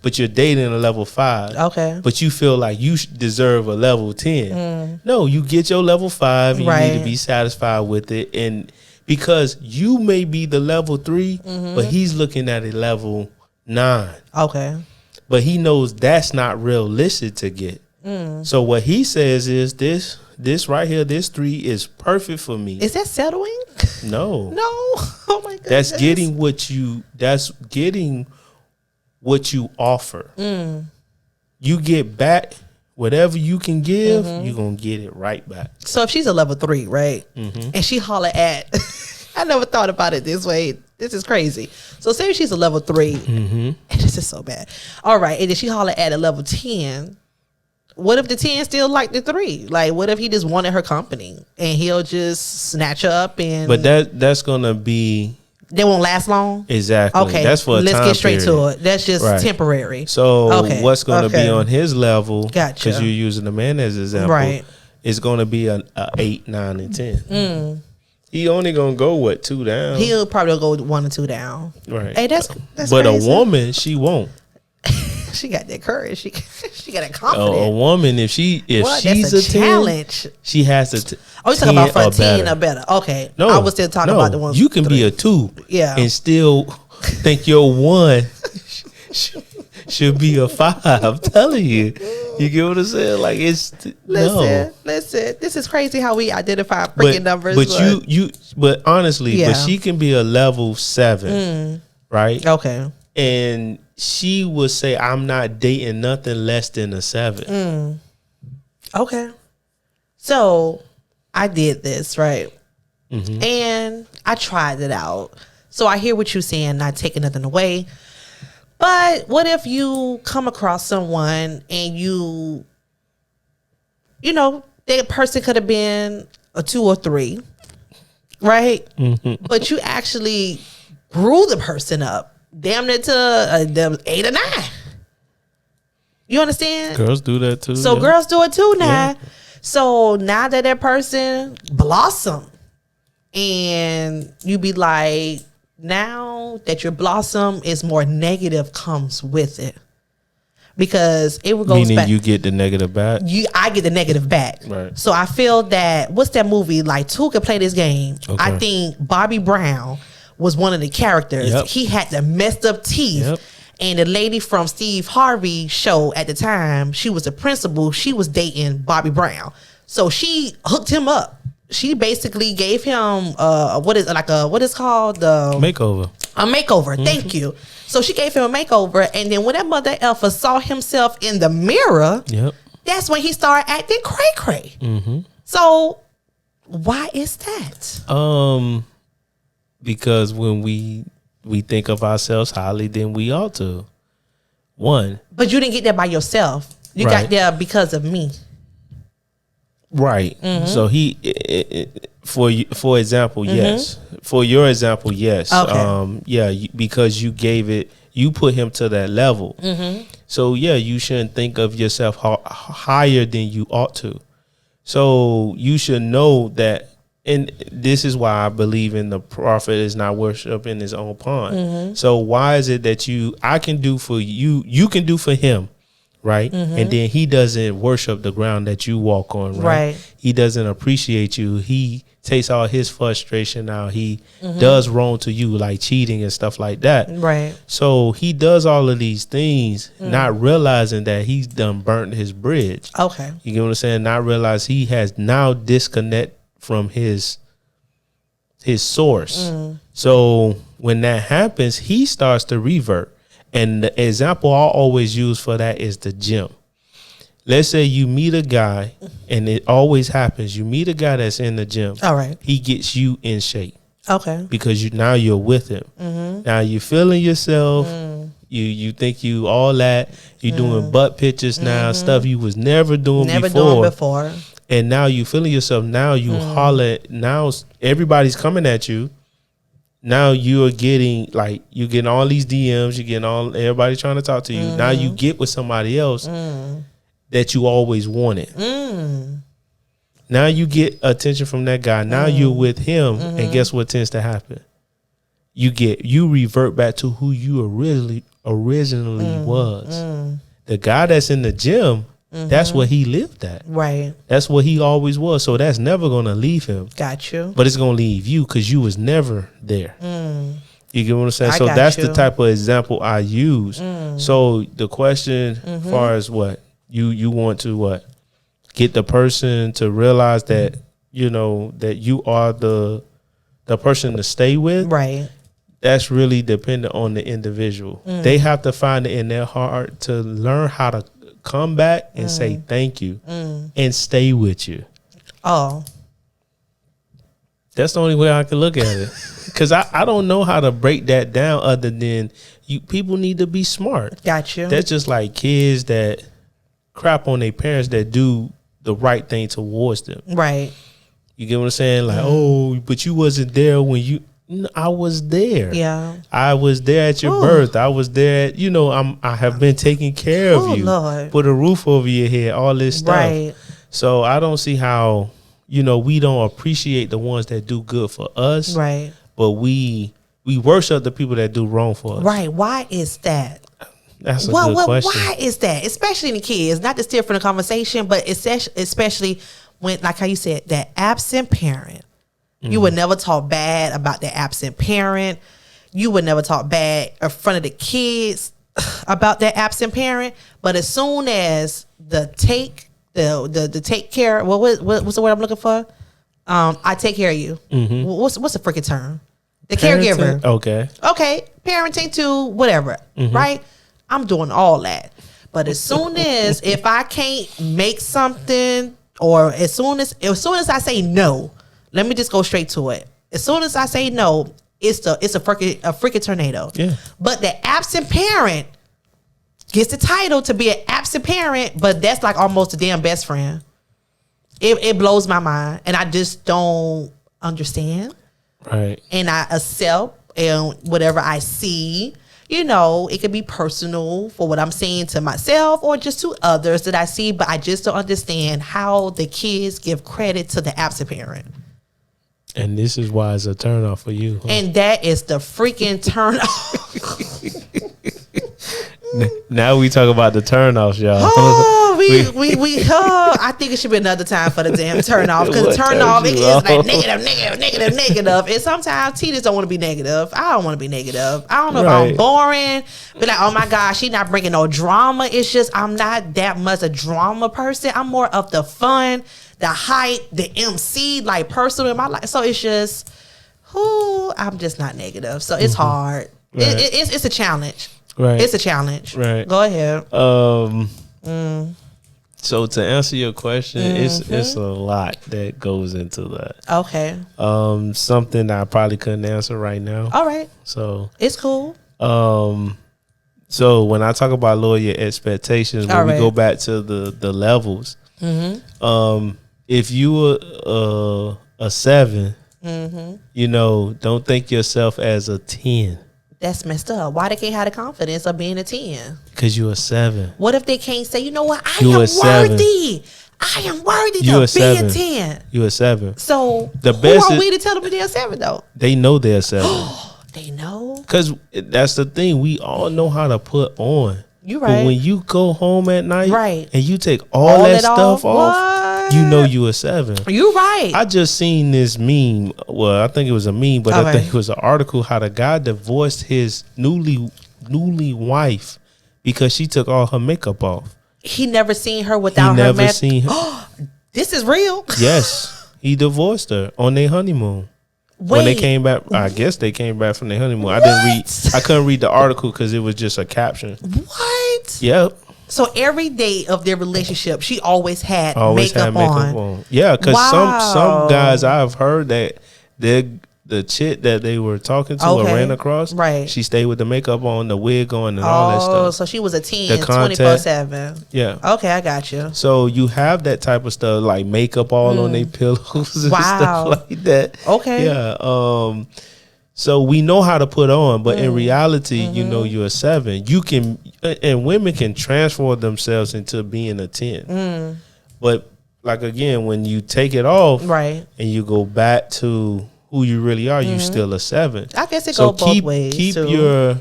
But you're dating a level 5. Okay. But you feel like you deserve a level 10. No, you get your level 5 and you need to be satisfied with it. And because you may be the level 3, but he's looking at a level 9. Okay. But he knows that's not realistic to get. So what he says is this right here, this 3 is perfect for me. Is that settling? No. No. Oh my God. That's getting what you offer. You get back whatever you can give, you're going to get it right back. So if she's a level 3, right? And she holler at, I never thought about it this way. This is crazy. So say she's a level 3, and this is so bad. All right. And then she holler at a level 10. What if the 10 still like the 3? Like, what if he just wanted her company and he'll just snatch her up and... But that's going to be... They won't last long? Exactly. Okay. That's for a Let's time get straight period. to it. That's just temporary. So what's going to be on his level, gotcha, because you're using the man as an example, right, is going to be a 8, 9, and 10. He only going to go, 2 down? He'll probably go 1 or 2 down. Right. Hey, that's but crazy. A woman, she won't. She got that courage. She got that confidence. A woman, if she's a challenge, 10, she has to. Oh, you talking about for a 10 or better? Okay, no, I was still talking about the ones. You can be a 2, and still think your 1 should be a 5. I'm telling you, you get what I'm saying? Like listen. This is crazy how we identify freaking numbers. But honestly, but she can be a level 7, right? Okay, and she would say, I'm not dating nothing less than a 7. Okay. So I did this, right? And I tried it out. So I hear what you're saying, not taking nothing away. But what if you come across someone and that person could have been a 2 or 3, right? But you actually grew the person up. Damn near to 8 or 9. You understand? Girls do that too. So girls do it too now. Yeah. So now that person blossom, and you be like, now that your blossom is more negative comes with it, because it would go. Meaning back. You get the negative back. I get the negative back. Right. So I feel that what's that movie? Like 2 could play this game. Okay. I think Bobby Brown was one of the characters. Yep. He had the messed up teeth. Yep. And the lady from Steve Harvey's show at the time, she was the principal. She was dating Bobby Brown. So she hooked him up. She basically gave him what is called? Makeover. A makeover. Thank you. So she gave him a makeover. And then when that mother effer saw himself in the mirror, that's when he started acting cray-cray. So why is that? Because when we think of ourselves highly, then we ought to. But you didn't get there by yourself. You got there because of me. Right. So for example, yes. For your example, yes. Okay. Because you put him to that level. So you shouldn't think of yourself higher than you ought to. So you should know that and this is why I believe in the prophet is not worshiping his own pond. So why is it that I can do for you, you can do for him, right? And then he doesn't worship the ground that you walk on, right? He doesn't appreciate you. He takes all his frustration out. He does wrong to you, like cheating and stuff like that. Right. So he does all of these things, not realizing that he's done burnt his bridge. Okay. You get what I'm saying? Not realize he has now disconnect from his source. So when that happens, he starts to revert. And the example I always use for that is the gym. Let's say you meet a guy, and it always happens. You meet a guy that's in the gym. All right. He gets you in shape. Okay. Because now you're with him. Now you're feeling yourself. You think you all that. You're doing butt pictures now, stuff you was never doing before. And now you feeling yourself. Now you holler. Now everybody's coming at you. Now you're getting all these DMs. You're getting everybody trying to talk to you. Now you get with somebody else that you always wanted. Now you get attention from that guy. Now you're with him, and guess what tends to happen? You revert back to who you originally was. The guy that's in the gym, that's what he lived at. Right. That's what he always was. So that's never gonna leave him. Got you. But it's gonna leave you because you was never there. You get what I'm saying? So that's the type of example I use. So the question, as far as what you want to get the person to realize that that you are the person to stay with. Right. That's really dependent on the individual. They have to find it in their heart to learn how to come back and say thank you and stay with you. Oh. That's the only way I can look at it. Because I don't know how to break that down other than people need to be smart. Got you. That's just like kids that crap on their parents that do the right thing towards them. Right. You get what I'm saying? Like, oh, but you wasn't there when I was there. Yeah. I was there at your birth. I was there. I have been taking care of you. Lord. Put a roof over your head, all this stuff. Right. So I don't see how, we don't appreciate the ones that do good for us. Right. But we worship the people that do wrong for us. Right. Why is that? That's a good question. Why is that? Especially in the kids, not to steer from the conversation, but especially when, like how you said, that absent parent. You would never talk bad about the absent parent. You would never talk bad in front of the kids about that absent parent. But as soon as the take care, what's the word I'm looking for? I take care of you. What's the freaking term? The parenting, caregiver. Okay. Parenting to whatever. Right. I'm doing all that. But as soon as if I can't make something, or as soon as I say no, let me just go straight to it. As soon as I say no, it's a freaking tornado. Yeah. But the absent parent gets the title to be an absent parent, but that's like almost a damn best friend. It blows my mind, and I just don't understand. Right. And I accept, and whatever I see, it could be personal for what I'm saying to myself or just to others that I see, but I just don't understand how the kids give credit to the absent parent. And this is why it's a turnoff for you. Huh? And that is the freaking turnoff. Now we talk about the turnoffs, y'all. I think it should be another time for the damn turnoff. Because the turnoff is like negative. And sometimes teenagers don't want to be negative. I don't want to be negative. I don't know if I'm boring. Be like, oh my gosh, she's not bringing no drama. It's just I'm not that much a drama person. I'm more of the fun, the hype, the MC, like personal in my life. So it's just, I'm just not negative. So it's hard. Right. It's a challenge. Right. It's a challenge. Right. Go ahead. So to answer your question, it's a lot that goes into that. Okay. Something that I probably couldn't answer right now. All right. So it's cool. So when I talk about lower your expectations, when we go back to the levels, if you were a 7, don't think yourself as a 10. That's messed up. Why they can't have the confidence of being a 10? Because you're a 7. What if they can't say, you know what? I am worthy. I am worthy You to a be 7. a 10. You a 7. So The who best are is- we to tell them they're a 7 though? They know they're a 7. They know. Because that's the thing. We all know how to put on. You But right. when you go home at night, Right. and you take all that it stuff off, What? you know you a 7. You right. I just seen this meme. Well, I think it was a meme, but I Okay. think it was an article how the guy divorced his newly wife because she took all her makeup off. He never seen her without He her never seen her. This is real. Yes, he divorced her on their honeymoon. When they Wait. came back, I guess they came back from their honeymoon. I didn't read. I couldn't read the article because it was just a caption. What? Yep. So every day of their relationship, she always had Always makeup, had makeup on. Yeah, because Wow. some guys I've heard that the chick that they were talking to or Okay. ran across, Right. she stayed with the makeup on, the wig on, and all that Oh, stuff. so she was a 10 The contact. 24/7. Yeah. Okay, I got you. So you have that type of stuff like makeup all on their pillows and Wow. stuff like that. Okay. Yeah. So we know how to put on, but in reality, you know you're a 7. You can, and women can transform themselves into being a 10. But like again, when you take it off, Right. and you go back to who you really are, you still a 7. I guess it So goes both ways. keep too. your.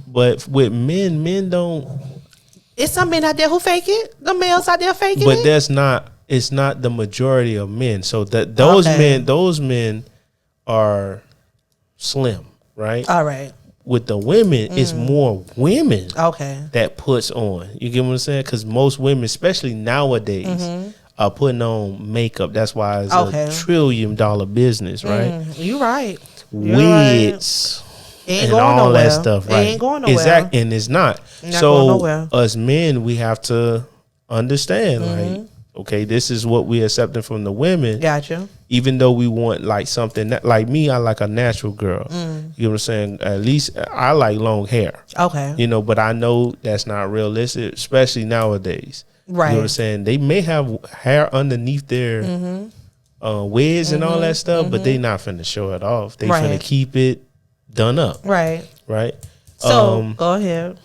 But with men don't. It's some men out there who fake it. The males out there faking But it. that's not. It's not the majority of men. So that those Okay. men are slim, right? All right. With the women, it's more women Okay. that puts on. You get what I'm saying? Because most women, especially nowadays, are putting on makeup. That's why it's Okay. a $1 trillion business, right? You right. You're right. Wigs It ain't and going all nowhere. that stuff, right? It ain't going nowhere. Exactly, and it's not. Not So going nowhere. us men, we have to understand, like, okay, this is what we accepting from the women. Gotcha. Even though we want like something that, like me, I like a natural girl. You know what I'm saying? At least I like long hair. Okay. You know, but I know that's not realistic, especially nowadays. Right. You know what I'm saying? They may have hair underneath their wigs and all that stuff, but they not finna show it off. They finna Right. keep it done up, Right. right? So go ahead.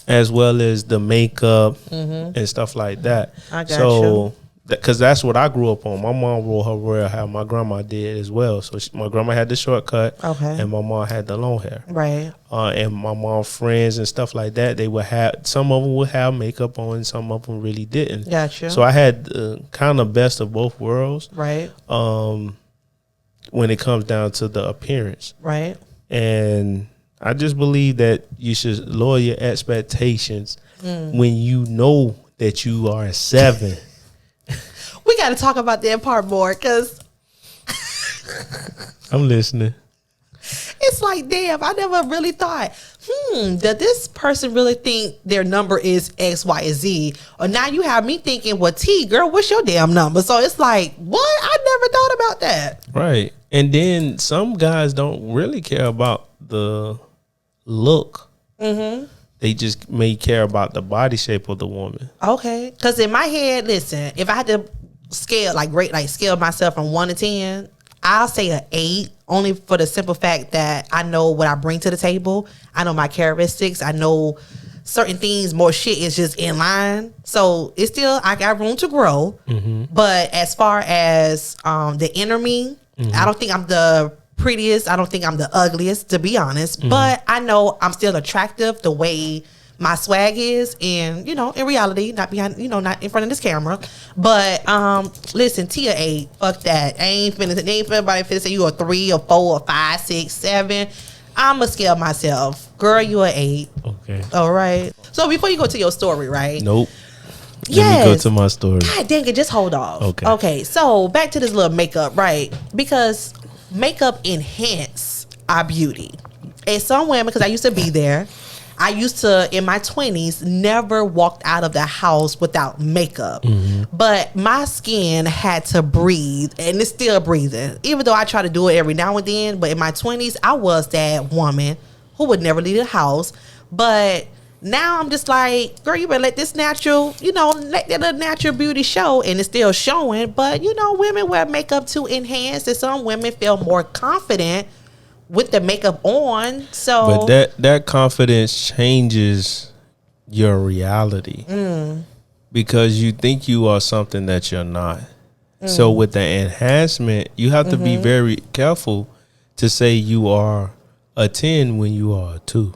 As well as the makeup and stuff like that. I got so, because that's what I grew up on. My mom wore her royal hair. My grandma did as well. So my grandma had the short cut, Okay. and my mom had the long hair. Right. And my mom's friends and stuff like that, they would have, some of them would have makeup on, and some of them really didn't. Gotcha. So I had kind of best of both worlds. Right. When it comes down to the appearance, Right. and I just believe that you should lower your expectations when you know that you are a 7. We got to talk about that part more because I'm listening. it's like, damn, I never really thought, does this person really think their number is X, Y, and Z? Or now you have me thinking, well, T, girl, what's your damn number? So it's like, what? I never thought about that. Right. And then some guys don't really care about the look. They just may care about the body shape of the woman. Okay. Because in my head, listen, if I had to scale, scale myself from 1 to 10, I'll say an 8, only for the simple fact that I know what I bring to the table. I know my characteristics. I know certain things, more shit is just in line. So it's still, I got room to grow. But as far as the inner me, I don't think I'm the prettiest. I don't think I'm the ugliest, to be honest. But I know I'm still attractive the way my swag is, and in reality, not behind, not in front of this camera. But listen, Tia 8, fuck that. Ain't nobody finna say you a 3 or 4 or 5, 6, 7. I'ma scale myself. Girl, you a 8. Okay. All right. So before you go to your story, right? Nope. Yes. Let me go to my story. God dang it, just hold off. Okay. Okay, so back to this little makeup, right? Because makeup enhance our beauty. And some women, because I used to be there, I used to, in my 20s, never walked out of the house without makeup. But my skin had to breathe, and it's still breathing. Even though I try to do it every now and then, but in my 20s, I was that woman who would never leave the house. But now I'm just like, girl, you better let this natural, let that natural beauty show, and it's still showing. But, women wear makeup to enhance, and some women feel more confident with the makeup on. So But that confidence changes your reality. because you think you are something that you're not. So with the enhancement, you have to be very careful to say you are a 10 when you are a 2.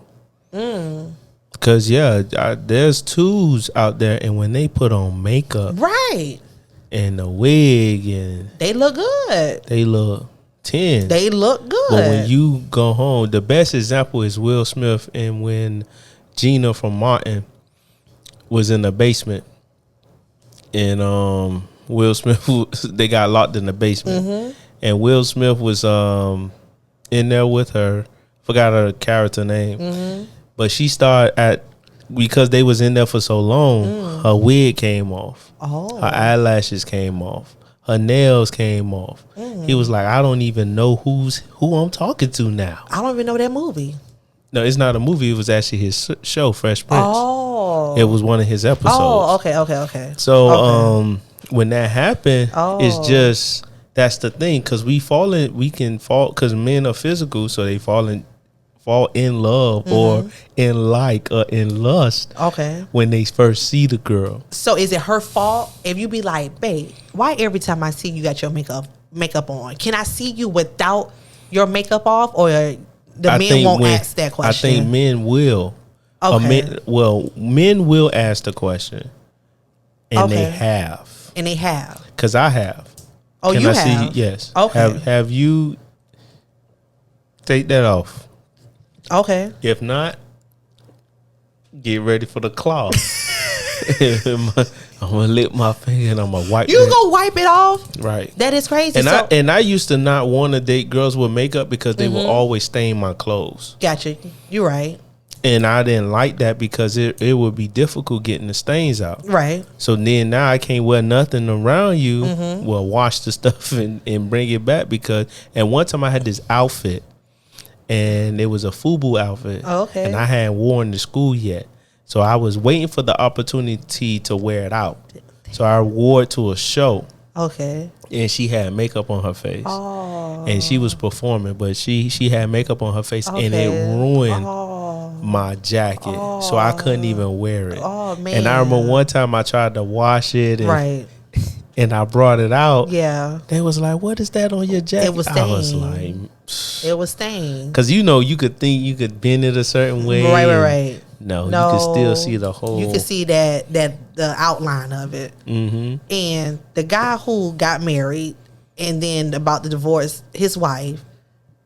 Because, there's 2s out there, and when they put on makeup. Right. And a wig, and they look good. They look 10. They look good. But when you go home, the best example is Will Smith, and when Gina from Martin was in the basement, and Will Smith, they got locked in the basement, and Will Smith was in there with her. Forgot her character name, but she started because they was in there for so long. Her wig came off. Her eyelashes came off. Her nails came off. He was like, I don't even know who I'm talking to now. I don't even know that movie. No, it's not a movie. It was actually his show, Fresh Prince. Oh, it was one of his episodes. Oh, okay. So, when that happened, it's just that's the thing, because we can fall because men are physical, so they fall in love or in lust. Okay. When they first see the girl. So is it her fault if you be like, babe, why every time I see you got your makeup on? Can I see you without your makeup off, or men won't ask that question? I think men will. Okay. Men will ask the question, and they have. Because I have. Oh, Can you I have? See? Yes. Okay. Have you? Take that off. Okay. If not, get ready for the claw. I'm gonna lick my finger and I'm gonna wipe. You gonna wipe it off? Right. That is crazy. And I used to not want to date girls with makeup because they would always stain my clothes. Gotcha. You're right. And I didn't like that because it would be difficult getting the stains out. Right. So then now I can't wear nothing around you. Well, wash the stuff and bring it back and one time I had this outfit, and it was a FUBU outfit. Oh, okay. And I hadn't worn to school yet. So I was waiting for the opportunity to wear it out. So I wore it to a show. Okay. And she had makeup on her face. Oh. And she was performing, but she had makeup on her face, and it ruined my jacket. So I couldn't even wear it. Oh, man. And I remember one time I tried to wash it, and, right. and I brought it out. Yeah. They was like, "What is that on your jacket?" It was stained. I was like, it was stained. because you could think you could bend it a certain way. Right. No, you can still see the whole. You can see that the outline of it. And the guy who got married and then about to divorce his wife,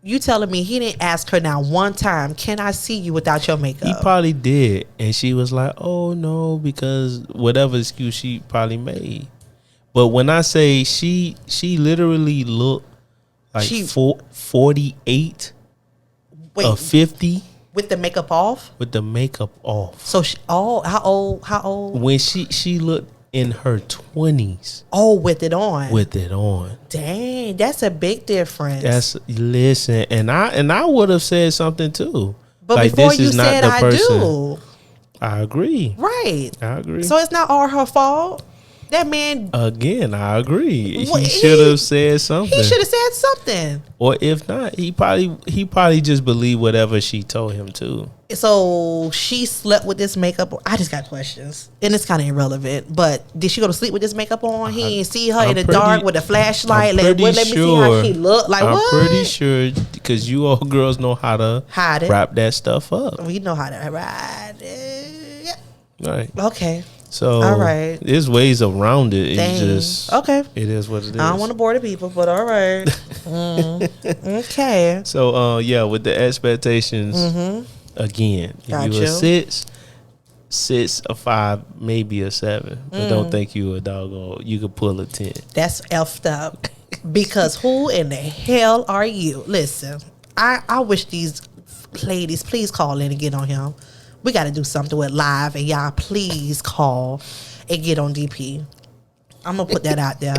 you telling me he didn't ask her now one time, can I see you without your makeup? He probably did, and she was like, "Oh no," because whatever excuse she probably made. But when I say she literally looked like 48 or 50. With the makeup off? With the makeup off. So how old? When she looked in her 20s. Oh, with it on. With it on. Dang, that's a big difference. Listen, and I would have said something too. But like, before this you is not said the I person. do. I agree. Right. I agree. So it's not all her fault. That man. Again, I agree. Well, he should have said something. He should have said something. Or if not, he probably just believed whatever she told him to. So she slept with this makeup on. I just got questions, and it's kind of irrelevant. But did she go to sleep with this makeup on? He didn't see her in the dark with a flashlight. Let me see how she looked. Like, what? I'm pretty sure, because you all girls know how to hide it, wrap that stuff up. We know how to hide it. Right. Okay. So, all right. There's ways around it. Dang. It's just okay. It is what it is. I don't want to bore the people, but all right. Okay. So, with the expectations, again, if you a 6, a 5, maybe a 7, but don't think you a doggone. You could pull a 10. That's effed up. Because who in the hell are you? Listen, I wish these ladies please call in and get on him. We got to do something with live, and y'all please call and get on DP. I'm going to put that out there.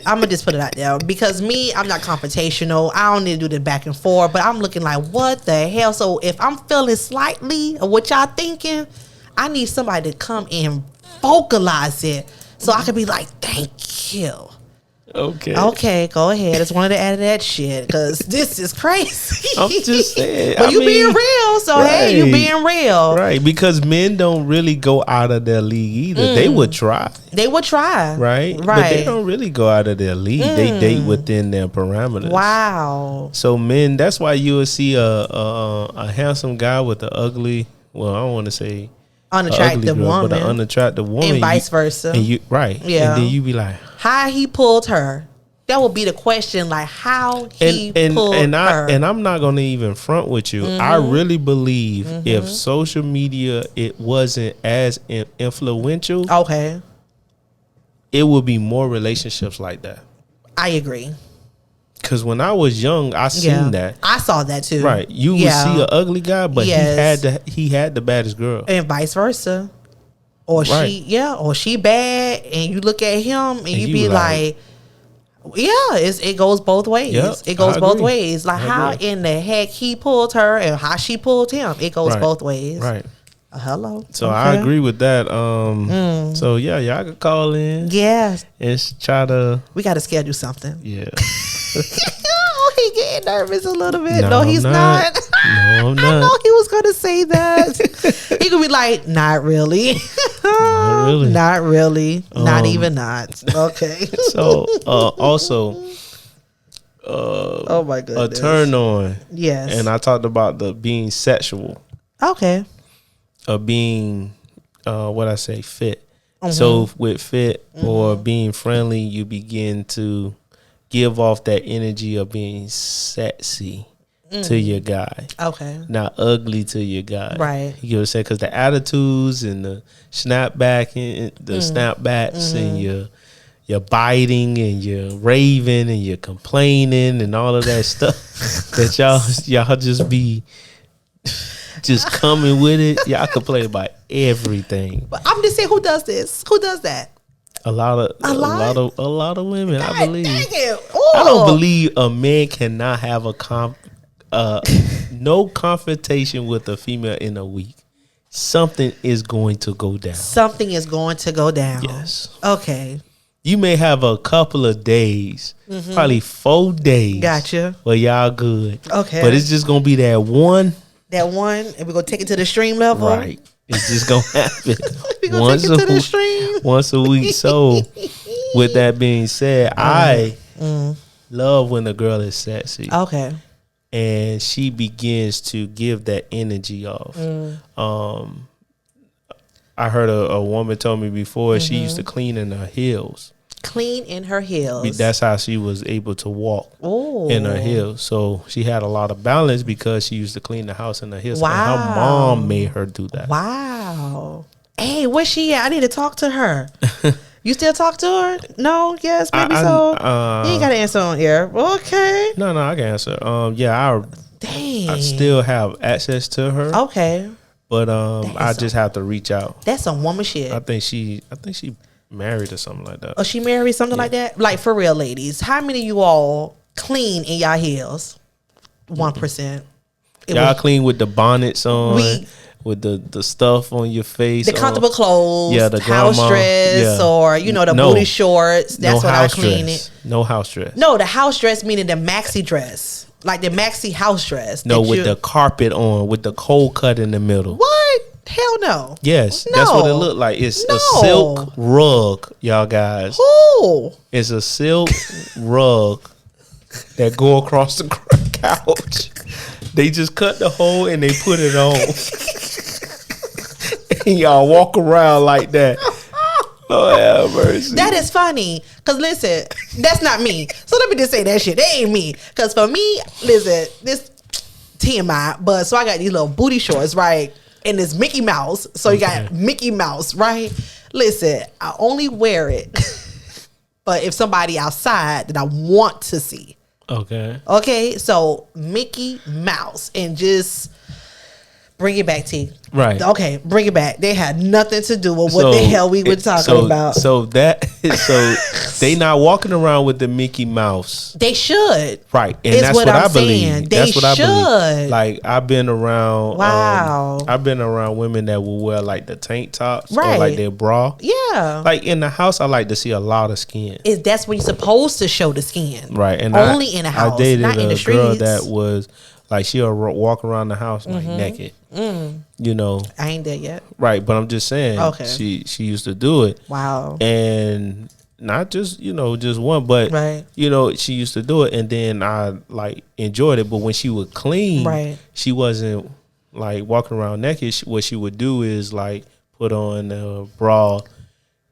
I'm going to just put it out there. Because I'm not confrontational. I don't need to do the back and forth, but I'm looking like, what the hell? So if I'm feeling slightly of what y'all thinking, I need somebody to come and vocalize it so I can be like, thank you. Okay, go ahead. I just wanted to add to that shit because this is crazy. I'm just saying. But you being real, so hey, you being real. Right, because men don't really go out of their league either. They would try. Right? But they don't really go out of their league. They date within their parameters. Wow. So men, that's why you will see a handsome guy with an ugly, well, I don't want to say unattractive woman. But an unattractive woman. And vice versa. And you, right. Yeah. And then you be like, how he pulled her. That would be the question, like how he pulled her. And I'm not going to even front with you. I really believe if social media, it wasn't as influential, it would be more relationships like that. I agree. Because when I was young, I seen that. I saw that too. Right. You would see an ugly guy, but he had the baddest girl. And vice versa. Or she bad, and you look at him and you be like it goes both ways. Yep, it goes both ways. Like how in the heck he pulled her and how she pulled him. It goes both ways. Right. Hello. So I agree with that. So y'all could call in. Yes. And try to. We got to schedule something. Yeah. Oh, he getting nervous a little bit. No, he's not. No, I'm not. I know he was going to say that. He could be like, not really. Not really. Not really. Not even not. Okay. So also. Oh my goodness. A turn on. Yes. And I talked about the being sexual. Okay. Of being, fit. So with fit or being friendly, you begin to give off that energy of being sexy to your guy. Okay. Not ugly to your guy. Right. You know what I'm saying? Because the attitudes and the snapback and the snapbacks and your biting and your raving and your complaining and all of that stuff that y'all just be just coming with it. Y'all complain about everything. But I'm just saying, who does this? Who does that? A lot of women, God, I believe. Dang it. I don't believe a man cannot have no confrontation with a female in a week. Something is going to go down. Something is going to go down. Yes. Okay. You may have a couple of days, probably 4 days. Gotcha. Well, y'all good. Okay. But it's just going to be that one. And we're going to take it to the stream level. Right. It's just going to happen. We're going to take it to the stream. Once a week. So, with that being said, I love when a girl is sexy. Okay. And she begins to give that energy off. I heard a woman told me before she used to clean in her heels. Clean in her heels. That's how she was able to walk in her heels. So she had a lot of balance because she used to clean the house in her heels. Wow. And her mom made her do that. Wow. Hey, where's she at? I need to talk to her. You still talk to her? No? Yes? Maybe so? You ain't got to answer on air. Okay. No, I can answer. Dang. I still have access to her. Okay. But I just have to reach out. That's some woman shit. I think she married or something like that. Oh, she married something like that? Like, for real, ladies. How many of you all clean in y'all heels? 1%. Y'all clean with the bonnets on, with the stuff on your face. The comfortable clothes, the house grandma, dress, or, the booty shorts. That's what I clean it. No house dress. No, the house dress meaning the maxi dress. Like the maxi house dress. No, with the carpet on, with the cold cut in the middle. What? Hell no. Yes, no. That's what it looked like. It's a silk rug, y'all guys. Who? It's a silk rug that go across the couch. They just cut the hole and they put it on. And y'all walk around like that. Lord have mercy. That is funny. Because listen, that's not me. So let me just say that shit. That ain't me. Because for me, listen, this TMI, but so I got these little booty shorts, right? And it's Mickey Mouse. So you got Mickey Mouse, right? Listen, I only wear it. But if somebody outside that I want to see. Okay. Okay. So Mickey Mouse and just Right. Bring it back, T. Right. Okay, bring it back. They had nothing to do with what the hell we were talking about. So they not walking around with the Mickey Mouse. They should. Right. And that's what I believe. That's what I believe. Like I've been around Wow. I've been around women that will wear like the tank tops or Right. like their bra. Yeah. Like in the house I like to see a lot of skin. That's where you're supposed to show the skin. Right. And only in the house, I dated not in the a girl streets. that was like she'll walk around the house like naked. You know. I ain't there yet. Right, but I'm just saying Okay. she used to do it. Wow. And not just, just one, but Right. She used to do it and then I like enjoyed it. But when she would clean, Right. she wasn't like walking around naked. What she would do is like put on a bra.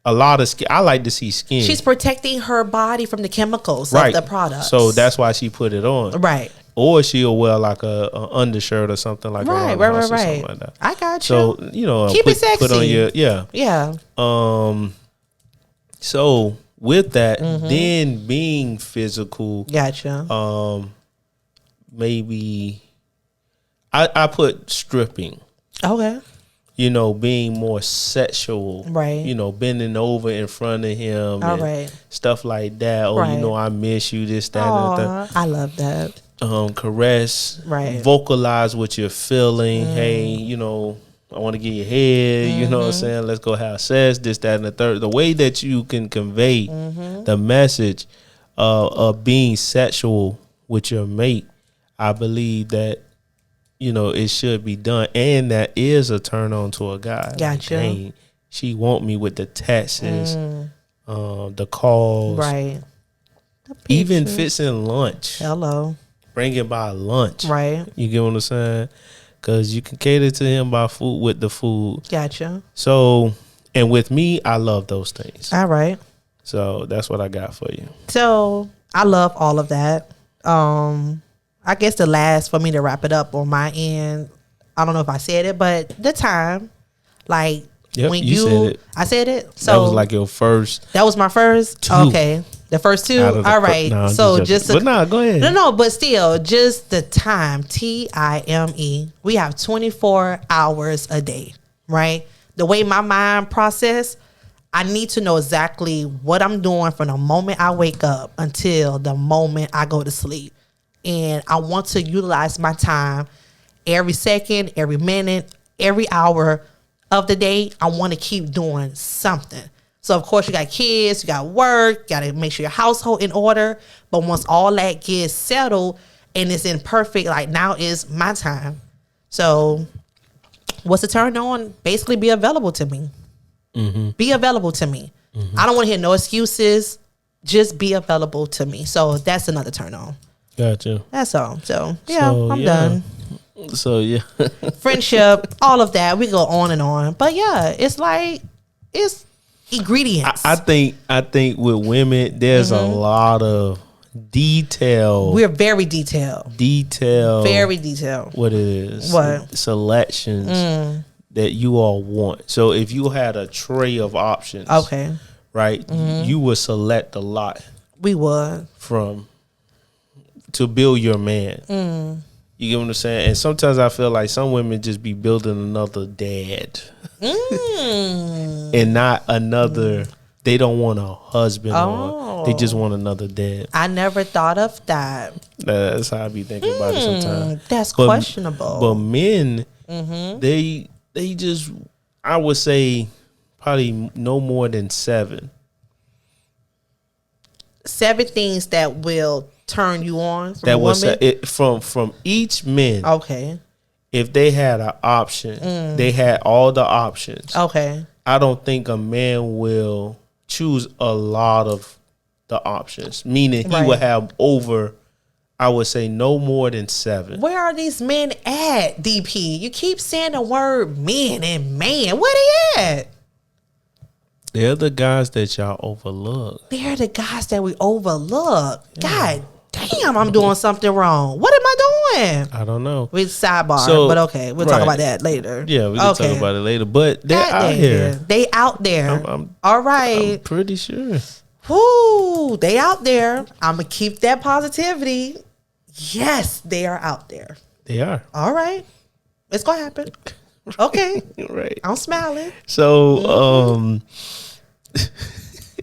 A lot of skin. I like to see skin. She's protecting her body from the chemicals right. of the product. So that's why she put it on. Right. Or she'll wear like a undershirt or something like Right. something like that. I got you. So keep it sexy. Put on your Yeah. So with that, then being physical, Gotcha. Maybe I put stripping. Okay. Being more sexual, Right. Bending over in front of him, All and right. stuff like that. Or Right. I miss you, this, that, and that. I love that. Caress, Right. vocalize what you're feeling. Hey, I want to get your head. You know what I'm saying? Let's go have sex. This, that, and the third. The way that you can convey the message of being sexual with your mate, I believe that it should be done, and that is a turn on to a guy. Gotcha. Like, dang, she want me with the texts, the calls, Right. even fixing lunch. Hello. Bringing by lunch. Right. You get what I'm saying? Because you can cater to him by food with the food. Gotcha. So, and with me, I love those things. All right. So that's what I got for you. So I love all of that. I guess the last for me to wrap it up on my end, I don't know if I said it, but the time, like Yep, when you said it. I said it. So That was like your first. That was my first. Two. Okay, the first two. All right. No, so but nah, go ahead. No, but still, just the time. Time. We have 24 hours a day, right? The way my mind process, I need to know exactly what I'm doing from the moment I wake up until the moment I go to sleep. And I want to utilize my time every second, every minute, every hour of the day. I want to keep doing something. So, of course, you got kids, you got work, you got to make sure your household in order. But once all that gets settled and it's in perfect, like now is my time. So, what's the turn on? Basically, be available to me. Be available to me. I don't want to hear no excuses. Just be available to me. So, that's another turn on. Gotcha. That's all. So, yeah, I'm done. So, yeah. Friendship, all of that. We go on and on. But, yeah, it's like, it's ingredients. I think with women, there's a lot of detail. We're very detailed. Very detailed. What it is. What? Selections that you all want. So if you had a tray of options. Okay. Right? You would select a lot. We would. To build your man. You get what I'm saying? And sometimes I feel like some women just be building another dad. And not another. They don't want a husband. Or they just want another dad. I never thought of that. That's how I be thinking about it sometimes. That's questionable. But men, they just, I would say, probably no more than 7. 7 things that will turn you on from That a was woman? from each man. Okay. If they had an option, they had all the options. Okay. I don't think a man will choose a lot of the options. Meaning he would have over, I would say, no more than 7. Where are these men at, DP? You keep saying the word men and man. Where they at? They're the guys that y'all overlook. They're the guys that we overlook. God damn, I'm doing something wrong. What am I doing? I don't know. With sidebar, So, but okay, we'll talk about that later. Yeah, we can talk about it later. But they're out here. They out there. All right. I'm pretty sure. Whoo, they out there. I'm going to keep that positivity. Yes, they are out there. They are. All right. It's gonna happen. Okay. Right. I'm smiling. So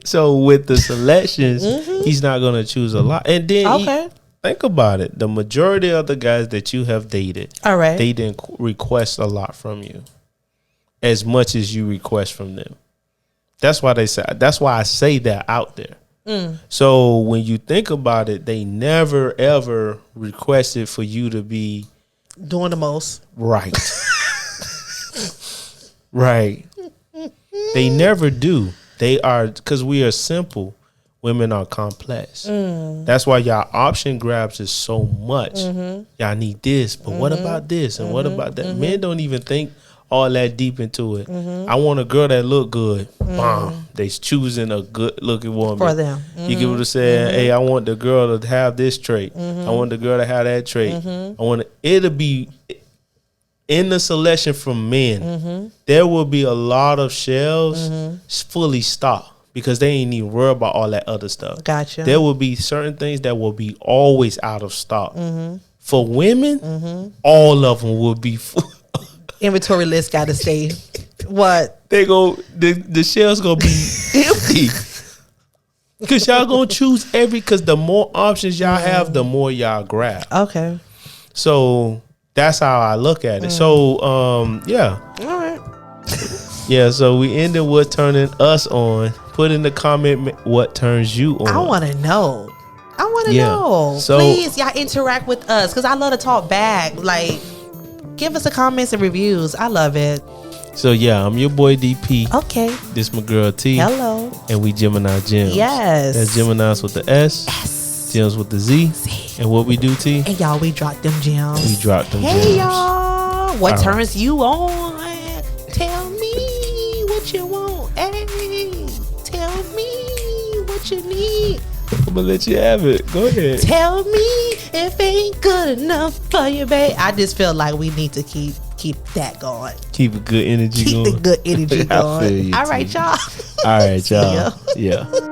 so with the selections, he's not gonna choose a lot. And then think about it. The majority of the guys that you have dated, all right, they didn't request a lot from you as much as you request from them. That's why I say that out there. So when you think about it, they never ever requested for you to be doing the most. Right. Right. They never do. They are, because we are simple. Women are complex. That's why y'all option grabs is so much. Y'all need this, but what about this? And what about that? Men don't even think all that deep into it. I want a girl that look good. They choosing a good looking woman for them. You get what I'm saying? Hey, I want the girl to have this trait. I want the girl to have that trait. It'll be in the selection from men. There will be a lot of shelves fully stocked because they ain't even worried about all that other stuff. Gotcha. There will be certain things that will be always out of stock. For women, all of them will be full. Inventory list got to stay. What? They go, the shelves gonna be empty. Cause y'all gonna choose cause the more options y'all have, the more y'all grab. Okay. So that's how I look at it. So yeah. All right. Yeah, so we ended with turning us on. Put in the comment what turns you on. I want to know. Know. So, please, y'all interact with us because I love to talk back. Like, give us the comments and reviews. I love it. So yeah, I'm your boy DP. Okay. This my girl T. Hello. And we Gemini Gemz. Yes. That's Geminis with the S. Gems with the Z. And what we do, T? And y'all, we drop them gems. We drop them gems. Hey y'all. What All turns you on? Tell me what you want. Hey, tell me what you need. I'm gonna let you have it. Go ahead. Tell me if ain't good enough for you, babe. I just feel like we need to keep that going. Keep a good energy going. Keep the good energy going. I feel you, all right, y'all. All right, y'all. Yeah.